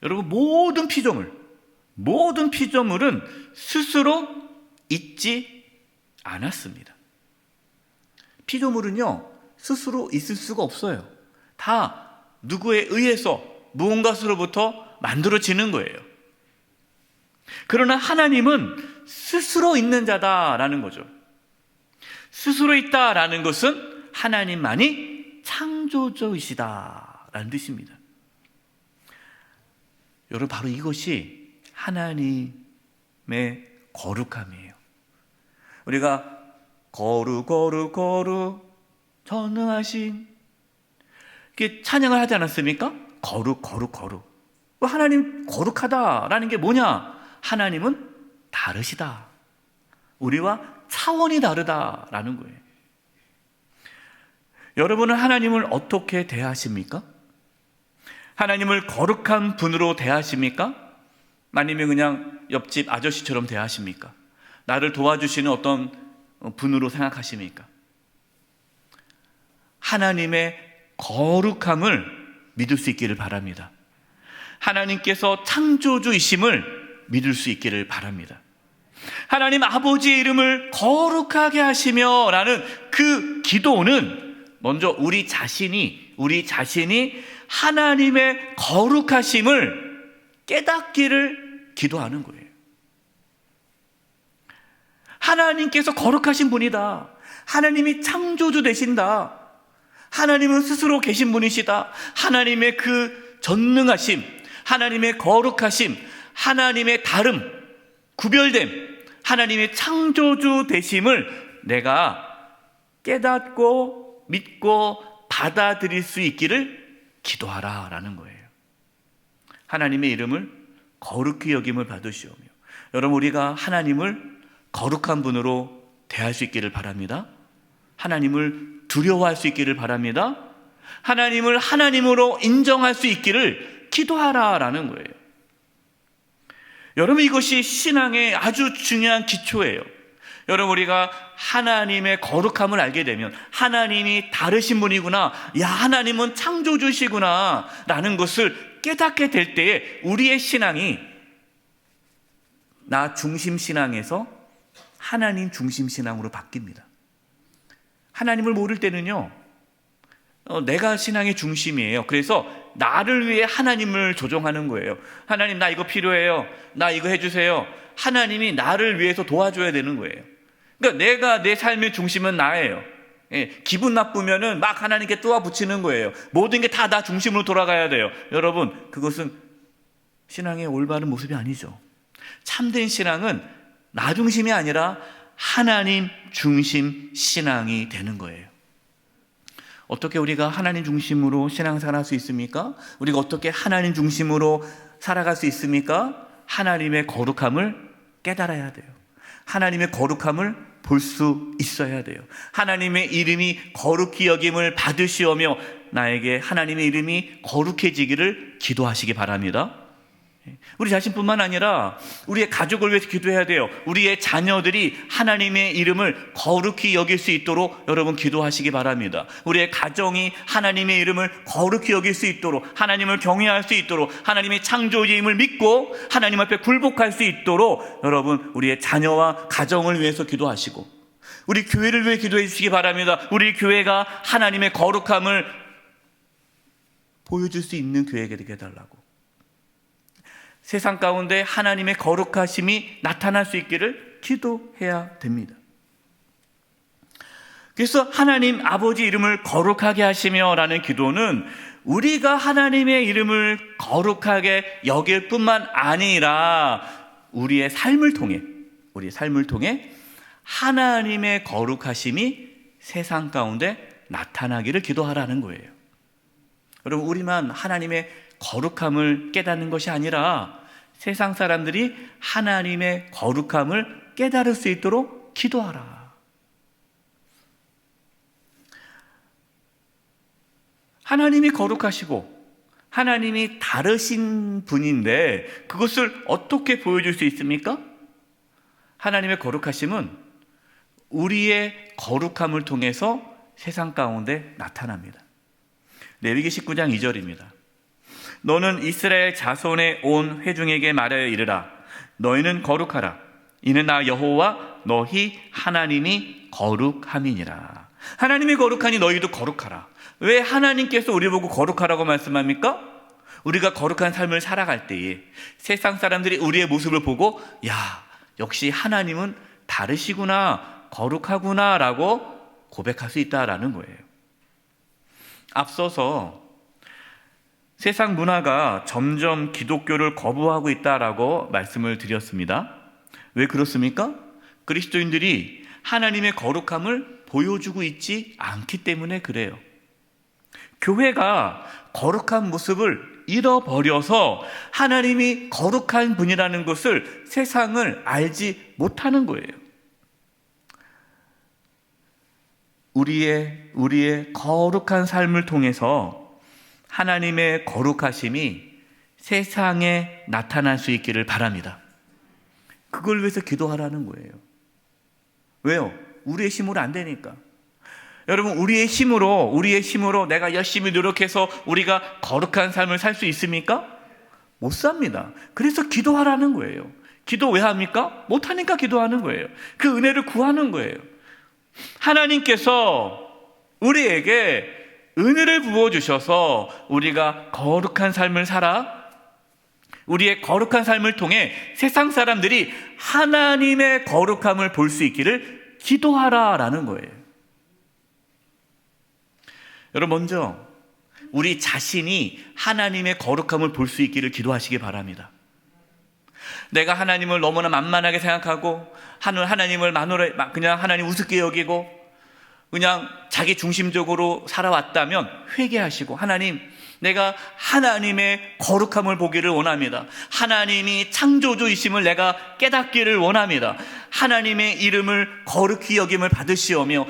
여러분, 모든 피조물은 스스로 있지 않았습니다. 피조물은요, 스스로 있을 수가 없어요. 다 누구에 의해서 무언가로부터 만들어지는 거예요. 그러나 하나님은 스스로 있는 자다라는 거죠. 스스로 있다라는 것은 하나님만이 창조주이시다라는 뜻입니다. 여러분, 바로 이것이 하나님의 거룩함이에요. 우리가 거룩 전능하신 이렇게 찬양을 하지 않았습니까? 거룩. 하나님 거룩하다라는 게 뭐냐? 하나님은 다르시다. 우리와 차원이 다르다라는 거예요. 여러분은 하나님을 어떻게 대하십니까? 하나님을 거룩한 분으로 대하십니까? 아니면 그냥 옆집 아저씨처럼 대하십니까? 나를 도와주시는 어떤 분으로 생각하십니까? 하나님의 거룩함을 믿을 수 있기를 바랍니다. 하나님께서 창조주이심을 믿을 수 있기를 바랍니다. 하나님 아버지의 이름을 거룩하게 하시며 라는 그 기도는 먼저 우리 자신이 하나님의 거룩하심을 깨닫기를 기도하는 거예요. 하나님께서 거룩하신 분이다. 하나님이 창조주 되신다. 하나님은 스스로 계신 분이시다. 하나님의 그 전능하심, 하나님의 거룩하심, 하나님의 다름, 구별됨, 하나님의 창조주 되심을 내가 깨닫고 믿고 받아들일 수 있기를 기도하라 라는 거예요. 하나님의 이름을 거룩히 여김을 받으시오며, 여러분, 우리가 하나님을 거룩한 분으로 대할 수 있기를 바랍니다. 하나님을 두려워할 수 있기를 바랍니다. 하나님을 하나님으로 인정할 수 있기를 기도하라라는 거예요. 여러분, 이것이 신앙의 아주 중요한 기초예요. 여러분, 우리가 하나님의 거룩함을 알게 되면 하나님이 다르신 분이구나, 야, 하나님은 창조주시구나 라는 것을 깨닫게 될 때에 우리의 신앙이 나 중심 신앙에서 하나님 중심 신앙으로 바뀝니다. 하나님을 모를 때는요, 내가 신앙의 중심이에요. 그래서 나를 위해 하나님을 조종하는 거예요. 하나님, 나 이거 필요해요. 나 이거 해주세요. 하나님이 나를 위해서 도와줘야 되는 거예요. 그러니까 내가 내 삶의 중심은 나예요. 기분 나쁘면은 막 하나님께 떠와 붙이는 거예요. 모든 게 다 나 중심으로 돌아가야 돼요. 여러분, 그것은 신앙의 올바른 모습이 아니죠. 참된 신앙은 나 중심이 아니라 하나님 중심 신앙이 되는 거예요. 어떻게 우리가 하나님 중심으로 신앙생활 할 수 있습니까? 우리가 어떻게 하나님 중심으로 살아갈 수 있습니까? 하나님의 거룩함을 깨달아야 돼요. 하나님의 거룩함을 볼 수 있어야 돼요. 하나님의 이름이 거룩히 여김을 받으시오며 나에게 하나님의 이름이 거룩해지기를 기도하시기 바랍니다. 우리 자신뿐만 아니라 우리의 가족을 위해서 기도해야 돼요. 우리의 자녀들이 하나님의 이름을 거룩히 여길 수 있도록 여러분 기도하시기 바랍니다. 우리의 가정이 하나님의 이름을 거룩히 여길 수 있도록, 하나님을 경외할 수 있도록, 하나님의 창조주임을 믿고 하나님 앞에 굴복할 수 있도록 여러분 우리의 자녀와 가정을 위해서 기도하시고, 우리 교회를 위해 기도해 주시기 바랍니다. 우리 교회가 하나님의 거룩함을 보여줄 수 있는 교회가 되게 해달라고, 세상 가운데 하나님의 거룩하심이 나타날 수 있기를 기도해야 됩니다. 그래서 하나님 아버지 이름을 거룩하게 하시며 라는 기도는 우리가 하나님의 이름을 거룩하게 여길 뿐만 아니라 우리의 삶을 통해 하나님의 거룩하심이 세상 가운데 나타나기를 기도하라는 거예요. 여러분, 우리만 하나님의 거룩함을 깨닫는 것이 아니라 세상 사람들이 하나님의 거룩함을 깨달을 수 있도록 기도하라. 하나님이 거룩하시고 하나님이 다르신 분인데 그것을 어떻게 보여줄 수 있습니까? 하나님의 거룩하심은 우리의 거룩함을 통해서 세상 가운데 나타납니다. 레위기 19장 2절입니다. 너는 이스라엘 자손의 온 회중에게 말하여 이르라. 너희는 거룩하라. 이는 나 여호와 너희 하나님이 거룩함이니라. 하나님이 거룩하니 너희도 거룩하라. 왜 하나님께서 우리 보고 거룩하라고 말씀합니까? 우리가 거룩한 삶을 살아갈 때에 세상 사람들이 우리의 모습을 보고 야, 역시 하나님은 다르시구나, 거룩하구나 라고 고백할 수 있다라는 거예요. 앞서서 세상 문화가 점점 기독교를 거부하고 있다라고 말씀을 드렸습니다. 왜 그렇습니까? 그리스도인들이 하나님의 거룩함을 보여주고 있지 않기 때문에 그래요. 교회가 거룩한 모습을 잃어버려서 하나님이 거룩한 분이라는 것을 세상을 알지 못하는 거예요. 우리의 거룩한 삶을 통해서 하나님의 거룩하심이 세상에 나타날 수 있기를 바랍니다. 그걸 위해서 기도하라는 거예요. 왜요? 우리의 힘으로 안 되니까. 여러분, 우리의 힘으로 내가 열심히 노력해서 우리가 거룩한 삶을 살 수 있습니까? 못 삽니다. 그래서 기도하라는 거예요. 기도 왜 합니까? 못하니까 기도하는 거예요. 그 은혜를 구하는 거예요. 하나님께서 우리에게 은혜를 부어주셔서 우리가 거룩한 삶을 살아 우리의 거룩한 삶을 통해 세상 사람들이 하나님의 거룩함을 볼 수 있기를 기도하라라는 거예요. 여러분, 먼저 우리 자신이 하나님의 거룩함을 볼 수 있기를 기도하시기 바랍니다. 내가 하나님을 너무나 만만하게 생각하고 하나님을 그냥 하나님 우습게 여기고 그냥 자기 중심적으로 살아왔다면 회개하시고, 하나님, 내가 하나님의 거룩함을 보기를 원합니다. 하나님이 창조주이심을 내가 깨닫기를 원합니다. 하나님의 이름을 거룩히 여김을 받으시오며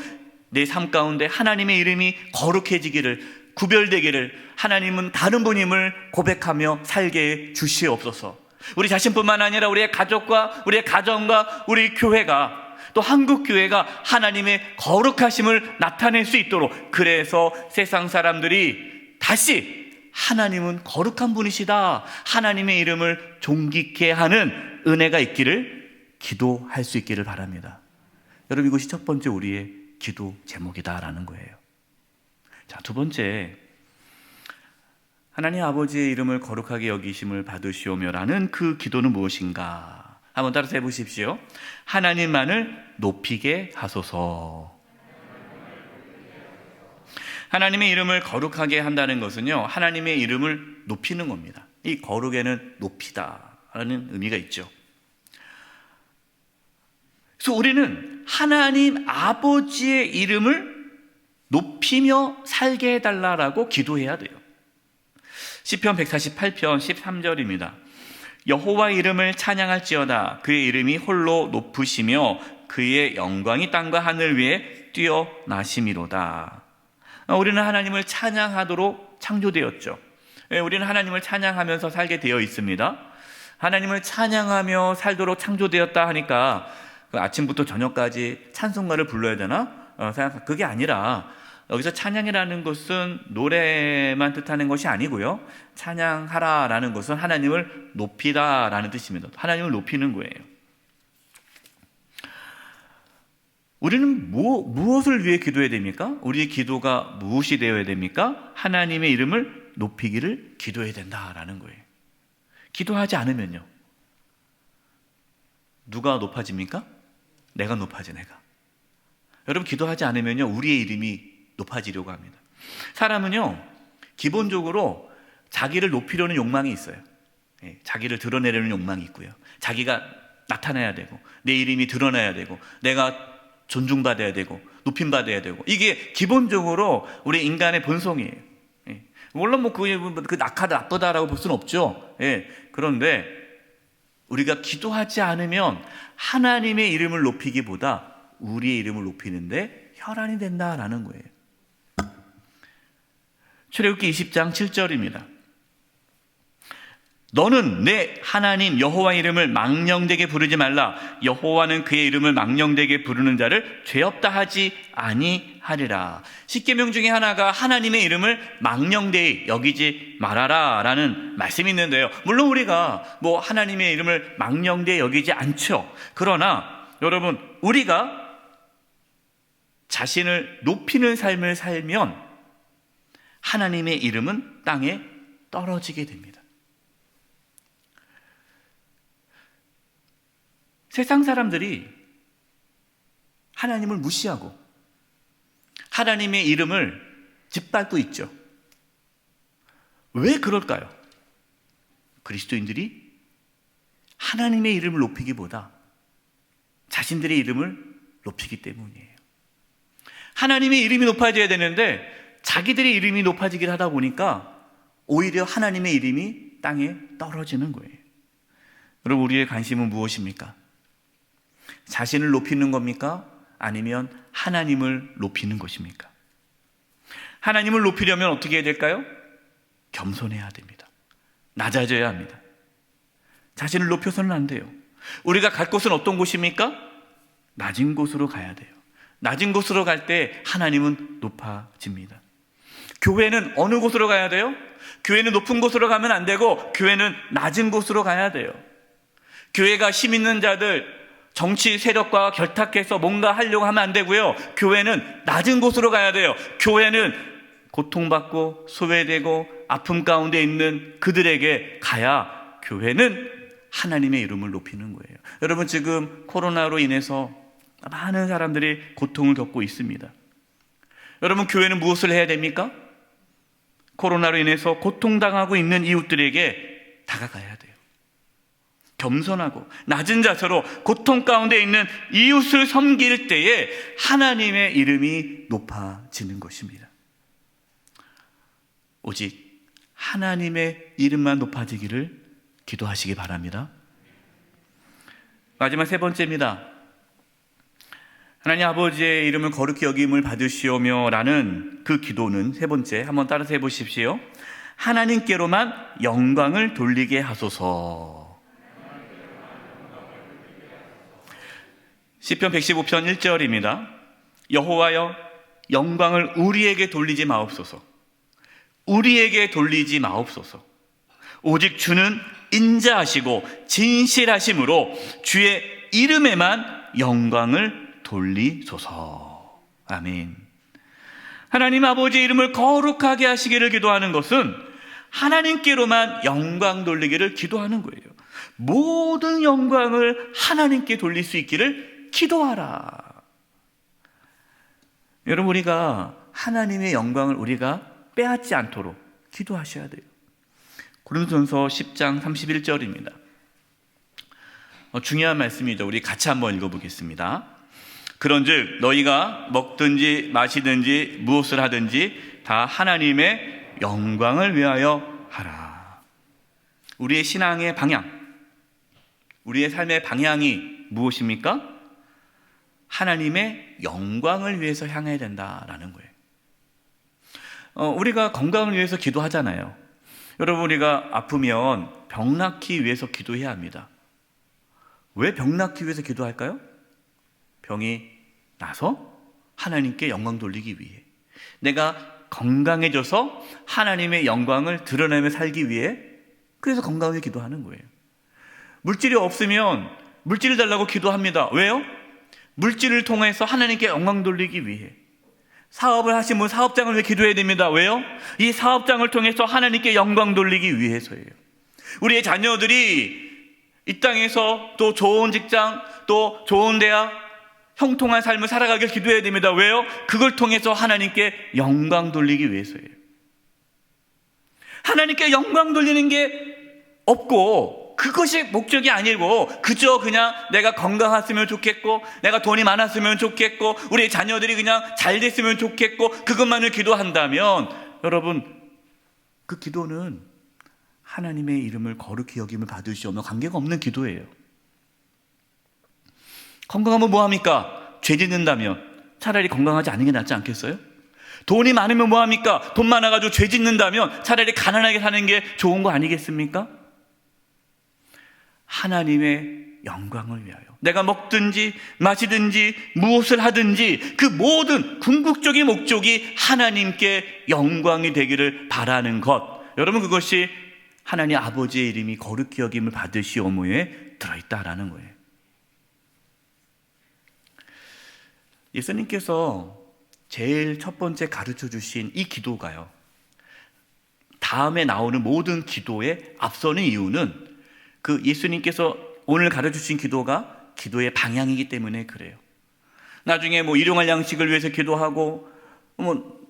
내 삶 가운데 하나님의 이름이 거룩해지기를, 구별되기를, 하나님은 다른 분임을 고백하며 살게 주시옵소서. 우리 자신뿐만 아니라 우리의 가족과 우리의 가정과 우리 교회가, 또 한국교회가 하나님의 거룩하심을 나타낼 수 있도록, 그래서 세상 사람들이 다시 하나님은 거룩한 분이시다, 하나님의 이름을 존귀케 하는 은혜가 있기를 기도할 수 있기를 바랍니다. 여러분, 이것이 첫 번째 우리의 기도 제목이다라는 거예요. 자, 두 번째, 하나님 아버지의 이름을 거룩하게 여기심을 받으시오며라는 그 기도는 무엇인가? 한번 따라서 해보십시오. 하나님만을 높이게 하소서. 하나님의 이름을 거룩하게 한다는 것은요, 하나님의 이름을 높이는 겁니다. 이 거룩에는 높이다라는 의미가 있죠. 그래서 우리는 하나님 아버지의 이름을 높이며 살게 해달라고 기도해야 돼요. 시편 148편 13절입니다. 여호와 이름을 찬양할지어다. 그의 이름이 홀로 높으시며 그의 영광이 땅과 하늘 위에 뛰어나심이로다. 우리는 하나님을 찬양하도록 창조되었죠. 우리는 하나님을 찬양하면서 살게 되어 있습니다. 하나님을 찬양하며 살도록 창조되었다 하니까 아침부터 저녁까지 찬송가를 불러야 되나? 그게 아니라, 여기서 찬양이라는 것은 노래만 뜻하는 것이 아니고요, 찬양하라라는 것은 하나님을 높이다라는 뜻입니다. 하나님을 높이는 거예요. 우리는 무엇을 위해 기도해야 됩니까? 우리의 기도가 무엇이 되어야 됩니까? 하나님의 이름을 높이기를 기도해야 된다라는 거예요. 기도하지 않으면요, 누가 높아집니까? 내가 높아져, 내가. 여러분, 기도하지 않으면요, 우리의 이름이 높아지려고 합니다. 사람은요, 기본적으로 자기를 높이려는 욕망이 있어요. 자기를 드러내려는 욕망이 있고요, 자기가 나타나야 되고, 내 이름이 드러나야 되고, 내가 존중받아야 되고, 높임받아야 되고, 이게 기본적으로 우리 인간의 본성이에요. 물론 그 낙하다, 나쁘다라고 볼 수는 없죠. 그런데 우리가 기도하지 않으면 하나님의 이름을 높이기보다 우리의 이름을 높이는데 혈안이 된다라는 거예요. 출애굽기 20장 7절입니다. 너는 내 하나님 여호와 이름을 망령되게 부르지 말라. 여호와는 그의 이름을 망령되게 부르는 자를 죄 없다 하지 아니하리라. 십계명 중에 하나가 하나님의 이름을 망령되이 여기지 말아라 라는 말씀이 있는데요, 물론 우리가 뭐 하나님의 이름을 망령되이 여기지 않죠. 그러나 여러분, 우리가 자신을 높이는 삶을 살면 하나님의 이름은 땅에 떨어지게 됩니다. 세상 사람들이 하나님을 무시하고 하나님의 이름을 짓밟고 있죠. 왜 그럴까요? 그리스도인들이 하나님의 이름을 높이기보다 자신들의 이름을 높이기 때문이에요. 하나님의 이름이 높아져야 되는데 자기들의 이름이 높아지길 하다 보니까 오히려 하나님의 이름이 땅에 떨어지는 거예요. 여러분, 우리의 관심은 무엇입니까? 자신을 높이는 겁니까? 아니면 하나님을 높이는 것입니까? 하나님을 높이려면 어떻게 해야 될까요? 겸손해야 됩니다. 낮아져야 합니다. 자신을 높여서는 안 돼요. 우리가 갈 곳은 어떤 곳입니까? 낮은 곳으로 가야 돼요. 낮은 곳으로 갈 때 하나님은 높아집니다. 교회는 어느 곳으로 가야 돼요? 교회는 높은 곳으로 가면 안 되고 교회는 낮은 곳으로 가야 돼요. 교회가 힘 있는 자들, 정치 세력과 결탁해서 뭔가 하려고 하면 안 되고요. 교회는 낮은 곳으로 가야 돼요. 교회는 고통받고 소외되고 아픔 가운데 있는 그들에게 가야 교회는 하나님의 이름을 높이는 거예요. 여러분, 지금 코로나로 인해서 많은 사람들이 고통을 겪고 있습니다. 여러분, 교회는 무엇을 해야 됩니까? 코로나로 인해서 고통당하고 있는 이웃들에게 다가가야 돼요. 겸손하고 낮은 자세로 고통 가운데 있는 이웃을 섬길 때에 하나님의 이름이 높아지는 것입니다. 오직 하나님의 이름만 높아지기를 기도하시기 바랍니다. 마지막 세 번째입니다. 하나님 아버지의 이름을 거룩히 여김을 받으시오며 라는 그 기도는 세 번째, 한번 따라서 해보십시오. 하나님께로만 영광을 돌리게 하소서. 시편 115편 1절입니다. 여호와여, 영광을 우리에게 돌리지 마옵소서. 우리에게 돌리지 마옵소서. 오직 주는 인자하시고 진실하심으로 주의 이름에만 영광을 돌리소서. 아멘. 하나님 아버지의 이름을 거룩하게 하시기를 기도하는 것은 하나님께로만 영광 돌리기를 기도하는 거예요. 모든 영광을 하나님께 돌릴 수 있기를 기도하라. 여러분, 우리가 하나님의 영광을 우리가 빼앗지 않도록 기도하셔야 돼요. 고린도전서 10장 31절입니다. 중요한 말씀이죠. 우리 같이 한번 읽어보겠습니다. 그런즉 너희가 먹든지 마시든지 무엇을 하든지 다 하나님의 영광을 위하여 하라. 우리의 신앙의 방향, 우리의 삶의 방향이 무엇입니까? 하나님의 영광을 위해서 향해야 된다라는 거예요. 우리가 건강을 위해서 기도하잖아요. 여러분, 우리가 아프면 병 낫기 위해서 기도해야 합니다. 왜 병 낫기 위해서 기도할까요? 병이 나서 하나님께 영광 돌리기 위해, 내가 건강해져서 하나님의 영광을 드러내며 살기 위해, 그래서 건강을 기도하는 거예요. 물질이 없으면 물질을 달라고 기도합니다. 왜요? 물질을 통해서 하나님께 영광 돌리기 위해. 사업을 하신 분 사업장을 왜 기도해야 됩니다. 왜요? 이 사업장을 통해서 하나님께 영광 돌리기 위해서예요. 우리의 자녀들이 이 땅에서 또 좋은 직장, 또 좋은 대학, 형통한 삶을 살아가길 기도해야 됩니다. 왜요? 그걸 통해서 하나님께 영광 돌리기 위해서예요. 하나님께 영광 돌리는 게 없고 그것이 목적이 아니고 그저 그냥 내가 건강했으면 좋겠고 내가 돈이 많았으면 좋겠고 우리 자녀들이 그냥 잘 됐으면 좋겠고 그것만을 기도한다면 여러분, 그 기도는 하나님의 이름을 거룩히 여김을 받으시오며 관계가 없는 기도예요. 건강하면 뭐합니까? 죄 짓는다면 차라리 건강하지 않은 게 낫지 않겠어요? 돈이 많으면 뭐합니까? 돈 많아가지고 죄 짓는다면 차라리 가난하게 사는 게 좋은 거 아니겠습니까? 하나님의 영광을 위하여. 내가 먹든지 마시든지 무엇을 하든지 그 모든 궁극적인 목적이 하나님께 영광이 되기를 바라는 것. 여러분, 그것이 하나님 아버지의 이름이 거룩히 여김을 받으시오무에 들어있다라는 거예요. 예수님께서 제일 첫 번째 가르쳐 주신 이 기도가요, 다음에 나오는 모든 기도에 앞서는 이유는 그 예수님께서 오늘 가르쳐 주신 기도가 기도의 방향이기 때문에 그래요. 나중에 뭐 일용할 양식을 위해서 기도하고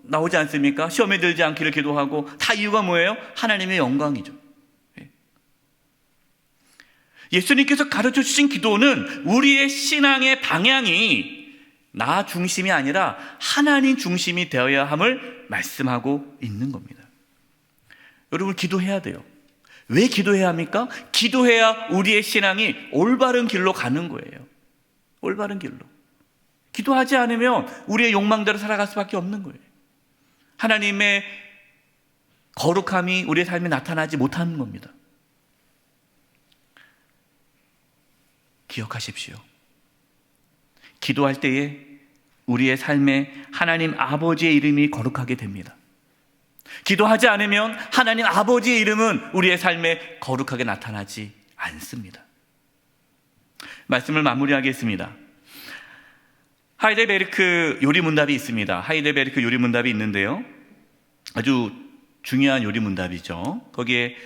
나오지 않습니까? 시험에 들지 않기를 기도하고, 다 이유가 뭐예요? 하나님의 영광이죠. 예수님께서 가르쳐 주신 기도는 우리의 신앙의 방향이 나 중심이 아니라 하나님 중심이 되어야 함을 말씀하고 있는 겁니다. 여러분, 기도해야 돼요. 왜 기도해야 합니까? 기도해야 우리의 신앙이 올바른 길로 가는 거예요. 올바른 길로. 기도하지 않으면 우리의 욕망대로 살아갈 수밖에 없는 거예요. 하나님의 거룩함이 우리의 삶에 나타나지 못하는 겁니다. 기억하십시오. 기도할 때에 우리의 삶에 하나님 아버지의 이름이 거룩하게 됩니다. 기도하지 않으면 하나님 아버지의 이름은 우리의 삶에 거룩하게 나타나지 않습니다. 말씀을 마무리하겠습니다. 하이델베르크 요리문답이 있습니다. 하이델베르크 요리문답이 있는데요, 아주 중요한 요리문답이죠. 거기에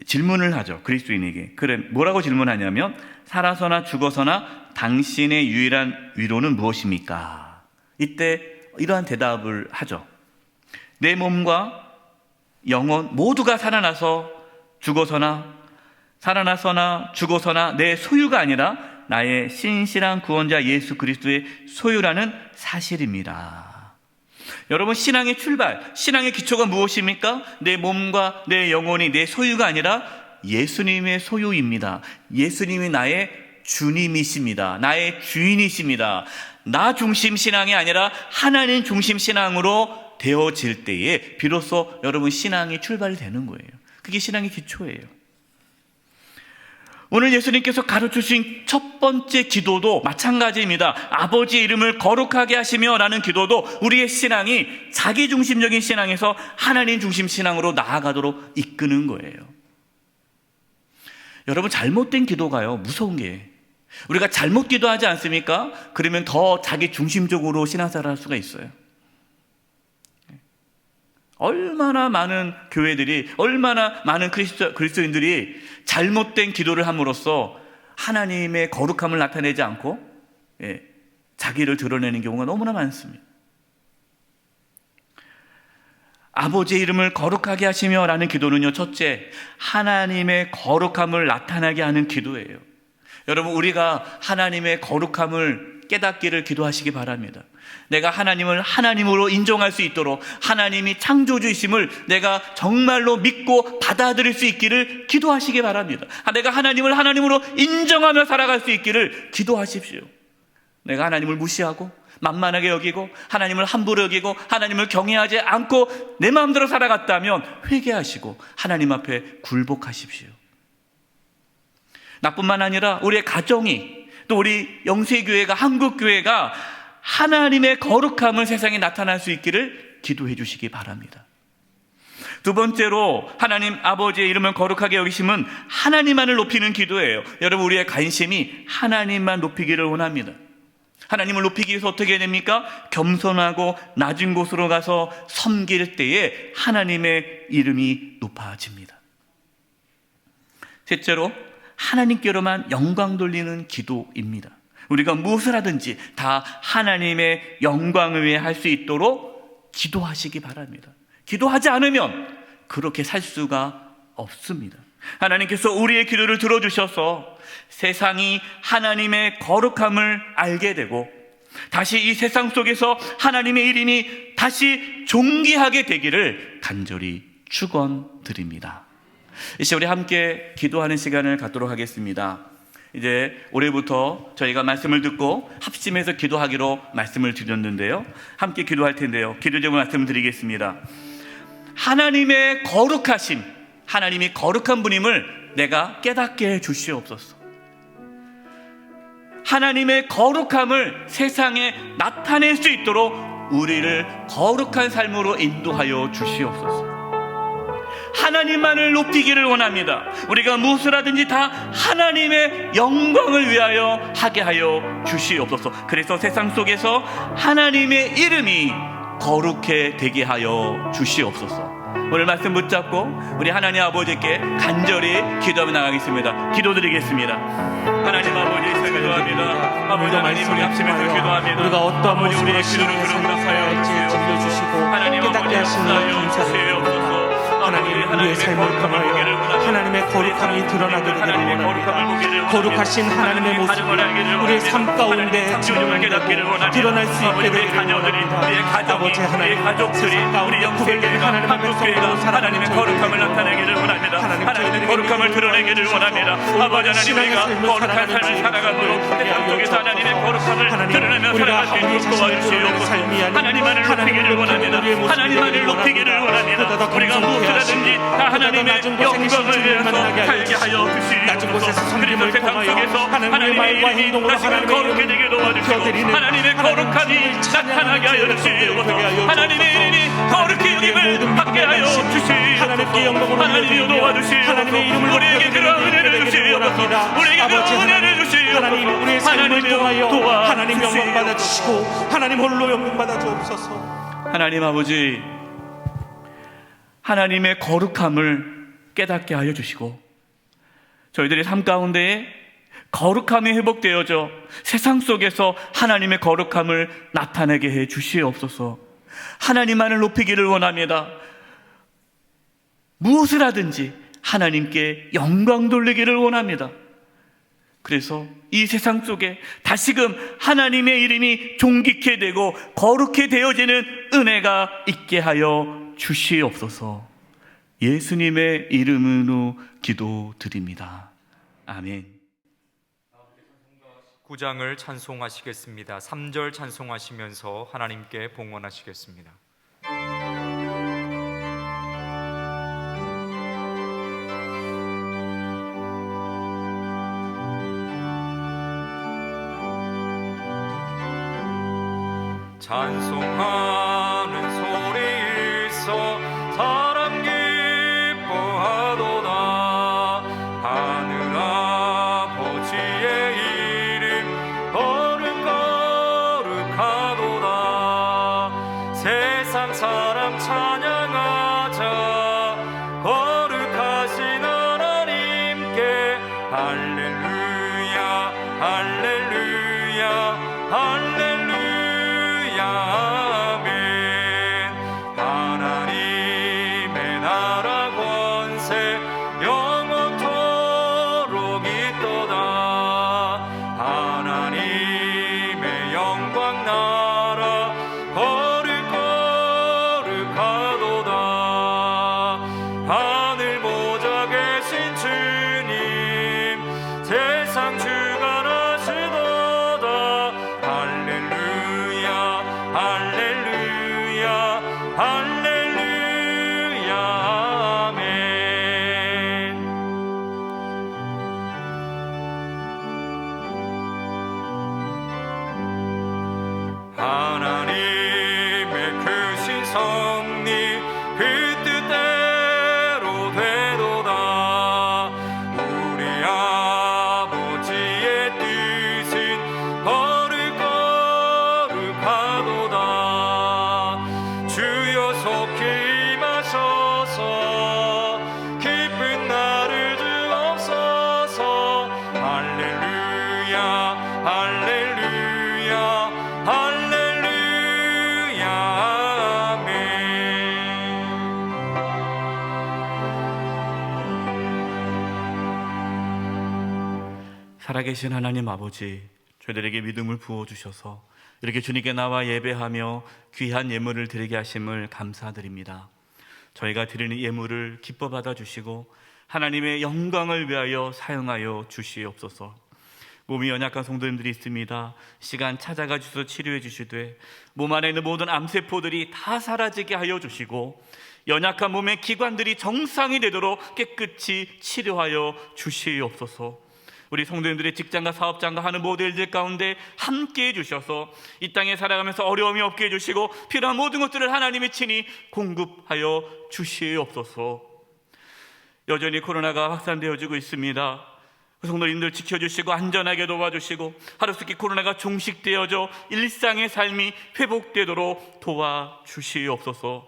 질문을 하죠. 그리스도인에게. 그래, 뭐라고 질문하냐면, 살아서나 죽어서나 당신의 유일한 위로는 무엇입니까? 이때 이러한 대답을 하죠. 내 몸과 영혼 모두가 살아나서 죽어서나 살아나서나 죽어서나 내 소유가 아니라 나의 신실한 구원자 예수 그리스도의 소유라는 사실입니다. 여러분, 신앙의 출발, 신앙의 기초가 무엇입니까? 내 몸과 내 영혼이 내 소유가 아니라 예수님의 소유입니다. 예수님이 나의 주님이십니다. 나의 주인이십니다. 나 중심 신앙이 아니라 하나님 중심 신앙으로 되어질 때에 비로소 여러분 신앙이 출발되는 거예요. 그게 신앙의 기초예요. 오늘 예수님께서 가르쳐주신 첫 번째 기도도 마찬가지입니다. 아버지의 이름을 거룩하게 하시며 라는 기도도 우리의 신앙이 자기중심적인 신앙에서 하나님 중심 신앙으로 나아가도록 이끄는 거예요. 여러분, 잘못된 기도가요, 무서운 게, 우리가 잘못 기도하지 않습니까? 그러면 더 자기중심적으로 신앙생활을 할 수가 있어요. 얼마나 많은 교회들이, 얼마나 많은 그리스도인들이 잘못된 기도를 함으로써 하나님의 거룩함을 나타내지 않고 자기를 드러내는 경우가 너무나 많습니다. 아버지의 이름을 거룩하게 하시며 라는 기도는요, 첫째, 하나님의 거룩함을 나타나게 하는 기도예요. 여러분, 우리가 하나님의 거룩함을 깨닫기를 기도하시기 바랍니다. 내가 하나님을 하나님으로 인정할 수 있도록 하나님이 창조주이심을 내가 정말로 믿고 받아들일 수 있기를 기도하시기 바랍니다. 내가 하나님을 하나님으로 인정하며 살아갈 수 있기를 기도하십시오. 내가 하나님을 무시하고 만만하게 여기고 하나님을 함부로 여기고 하나님을 경외하지 않고 내 마음대로 살아갔다면 회개하시고 하나님 앞에 굴복하십시오. 나뿐만 아니라 우리의 가정이, 또 우리 영세교회가, 한국교회가 하나님의 거룩함을 세상에 나타날 수 있기를 기도해 주시기 바랍니다. 두 번째로, 하나님 아버지의 이름을 거룩하게 여기심은 하나님만을 높이는 기도예요. 여러분, 우리의 관심이 하나님만 높이기를 원합니다. 하나님을 높이기 위해서 어떻게 해야 됩니까? 겸손하고 낮은 곳으로 가서 섬길 때에 하나님의 이름이 높아집니다. 셋째로, 하나님께로만 영광 돌리는 기도입니다. 우리가 무엇을 하든지 다 하나님의 영광을 위해 할 수 있도록 기도하시기 바랍니다. 기도하지 않으면 그렇게 살 수가 없습니다. 하나님께서 우리의 기도를 들어주셔서 세상이 하나님의 거룩함을 알게 되고 다시 이 세상 속에서 하나님의 이름이 다시 존귀하게 되기를 간절히 축원드립니다. 이제 우리 함께 기도하는 시간을 갖도록 하겠습니다. 이제 올해부터 저희가 말씀을 듣고 합심해서 기도하기로 말씀을 드렸는데요, 함께 기도할 텐데요, 기도 제목 말씀을 드리겠습니다. 하나님의 거룩하심, 하나님이 거룩한 분임을 내가 깨닫게 해 주시옵소서. 하나님의 거룩함을 세상에 나타낼 수 있도록 우리를 거룩한 삶으로 인도하여 주시옵소서. 하나님만을 높이기를 원합니다. 우리가 무엇을 하든지 다 하나님의 영광을 위하여 하게 하여 주시옵소서. 그래서 세상 속에서 하나님의 이름이 거룩해 되게 하여 주시옵소서. 오늘 말씀 붙잡고 우리 하나님 아버지께 간절히 기도하며 나가겠습니다. 기도드리겠습니다. 하나님 아버지 기도합니다. 아버지 하나님 우리 합심해서 기도합니다. 우리가 어떤 아버지 우리의 모습으로 기도를 신앙을 살아갈지 들려주시고 하나님 깨닫게 아버지 하시는 주시옵소서. 하나님 우리의 삶을 통하여 하나님의 거룩함이 드러나게 되기를 원합니다. 거룩하신 하나님의 모습을 우리의 삶 가운데 드러날 수 있게 되기를 원합니다. 아버지 하나님 우리 영생의 하나님의 백성으로 하나님의 거룩함을 나타내기를 원합니다. 하나님의 거룩함을 드러내기를 원합니다. 아버지 하나님 우리가 거룩한 삶을 살아가도록 세상 속에서 하나님의 거룩함을 드러내며 살아갈 수 있도록 도와주시옵소서. 하나님만을 높이기를 원합니다. 하나님만을 높이기를 원합니다. 우리가 무엇이라든지 다 하나님의 영광을 위해서 살게 하여 주시옵소서. 그래서 세상 속에서 하나님의 이름이 다시금 거룩해 되게 도와주시고 하나님의 거룩함이 나타나게 하여 주시옵소서. 하나님의 이름이 거룩히 여김을 받게 하여 주시옵소서. 하나님이 도와주시옵소서. 우리에게 그런 은혜를 주시옵소서. 우리에게 그런 은혜를 주시옵소서. 하나님 우리의 삶을 통하여 하나님 영광 받아주시고 하나님 홀로 영광 받아주옵소서. 하나님 아버지, 하나님의 거룩함을 깨닫게 하여 주시고 저희들의 삶 가운데에 거룩함이 회복되어져 세상 속에서 하나님의 거룩함을 나타내게 해 주시옵소서. 하나님만을 높이기를 원합니다. 무엇을 하든지 하나님께 영광 돌리기를 원합니다. 그래서 이 세상 속에 다시금 하나님의 이름이 존귀케 되고 거룩해 되어지는 은혜가 있게 하여 주시옵소서. 예수님의 이름으로 기도드립니다. 아멘. 9장을 찬송하시겠습니다. 3절 찬송하시면서 하나님께 봉헌하시겠습니다. 찬송하는 소리 있어 사람 기뻐하도다. 하늘 아버지의 이름 거룩하도다. 세상 사람 찬양하자. 거룩하신 하나님께 할렐루야 할렐루야 할렐루야 아멘. 하나님의 나라 권세 영원토록 있도다. 하나님의 영광 나라 거룩하도다. 하늘 보좌 계신 주님 세상 주관하시도다. 할렐루야 할렐루야 할렐루야 아멘. 하나님의 크신 섭리 그 뜻대로 되도다. 우리 아버지의 뜻은 거룩하도다. 주여 속히 임하셔서 기쁜 나를 주옵소서. 할렐루야 할렐루야 할렐루야 아멘. 살아계신 하나님 아버지, 저희들에게 믿음을 부어주셔서 이렇게 주님께 나와 예배하며 귀한 예물을 드리게 하심을 감사드립니다. 저희가 드리는 예물을 기뻐 받아주시고 하나님의 영광을 위하여 사용하여 주시옵소서. 몸이 연약한 성도님들이 있습니다. 시간 찾아가 주셔서 치료해 주시되 몸 안에 있는 모든 암세포들이 다 사라지게 하여 주시고 연약한 몸의 기관들이 정상이 되도록 깨끗이 치료하여 주시옵소서. 우리 성도님들의 직장과 사업장과 하는 모든 일들 가운데 함께해 주셔서 이 땅에 살아가면서 어려움이 없게 해주시고 필요한 모든 것들을 하나님이 친히 공급하여 주시옵소서. 여전히 코로나가 확산되어지고 있습니다. 성도님들 지켜주시고 안전하게 도와주시고 하루속히 코로나가 종식되어져 일상의 삶이 회복되도록 도와주시옵소서.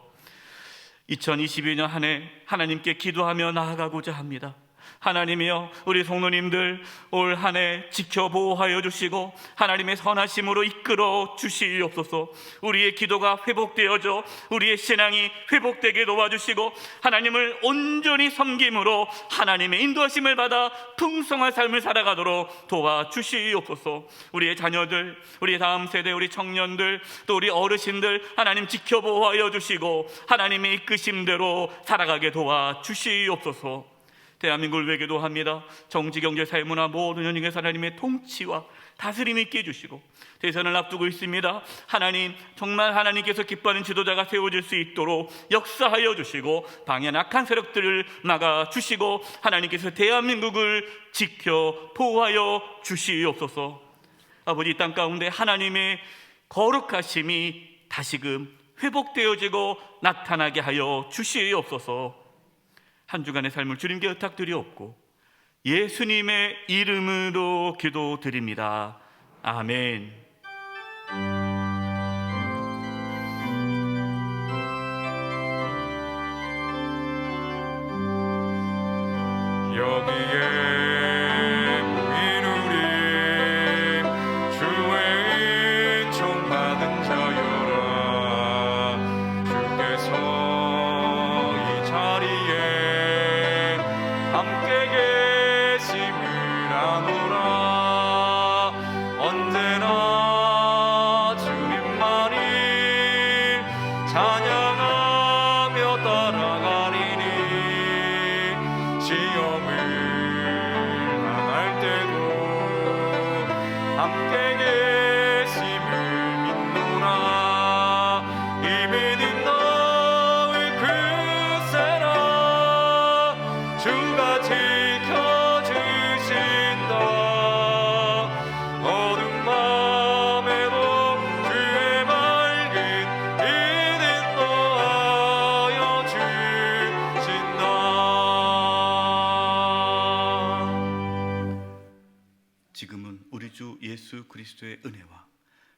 2022년 한 해 하나님께 기도하며 나아가고자 합니다. 하나님이여, 우리 성도님들 올 한 해 지켜 보호하여 주시고 하나님의 선하심으로 이끌어 주시옵소서. 우리의 기도가 회복되어져 우리의 신앙이 회복되게 도와주시고 하나님을 온전히 섬김으로 하나님의 인도하심을 받아 풍성한 삶을 살아가도록 도와주시옵소서. 우리의 자녀들, 우리 다음 세대, 우리 청년들, 또 우리 어르신들 하나님 지켜 보호하여 주시고 하나님의 이끄심대로 살아가게 도와주시옵소서. 대한민국을 위해 기도합니다. 정치, 경제, 사회, 문화 모든 현역에서 하나님의 통치와 다스림이 있게 해주시고 대선을 앞두고 있습니다. 하나님, 정말 하나님께서 기뻐하는 지도자가 세워질 수 있도록 역사하여 주시고 방해한 악한 세력들을 막아주시고 하나님께서 대한민국을 지켜 보호하여 주시옵소서. 아버지, 이 땅 가운데 하나님의 거룩하심이 다시금 회복되어지고 나타나게 하여 주시옵소서. 한 주간의 삶을 주님께 의탁드리옵고 예수님의 이름으로 기도드립니다. 아멘. 여기에 모인 우리 주의 은총 받은 자여라. 주께서 이 자리에 함께 계심을 아노라. 언제나 주님만을 찬양하며 따라가리니 시험을 당할 때도 함께 계심을 믿노라. 이 믿음 너의 굳세라. 주가 지켜주신다. 어둠 밤에도 주의 맑은 빛은 너하여 주신다. 지금은 우리 주 예수 그리스도의 은혜와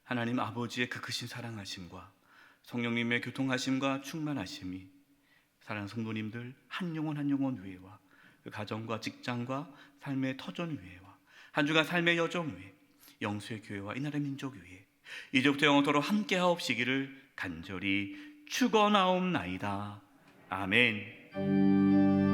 하나님 아버지의 그 크신 사랑하심과 성령님의 교통하심과 충만하심이 사랑하는 성도님들 한 영혼 한 영혼 위에와 그 가정과 직장과 삶의 터전 위에와 한 주간 삶의 여정 위에 영수의 교회와 이 나라의 민족 위에 이제부터 영원토록 함께하옵시기를 간절히 축원하옵나이다. 아멘.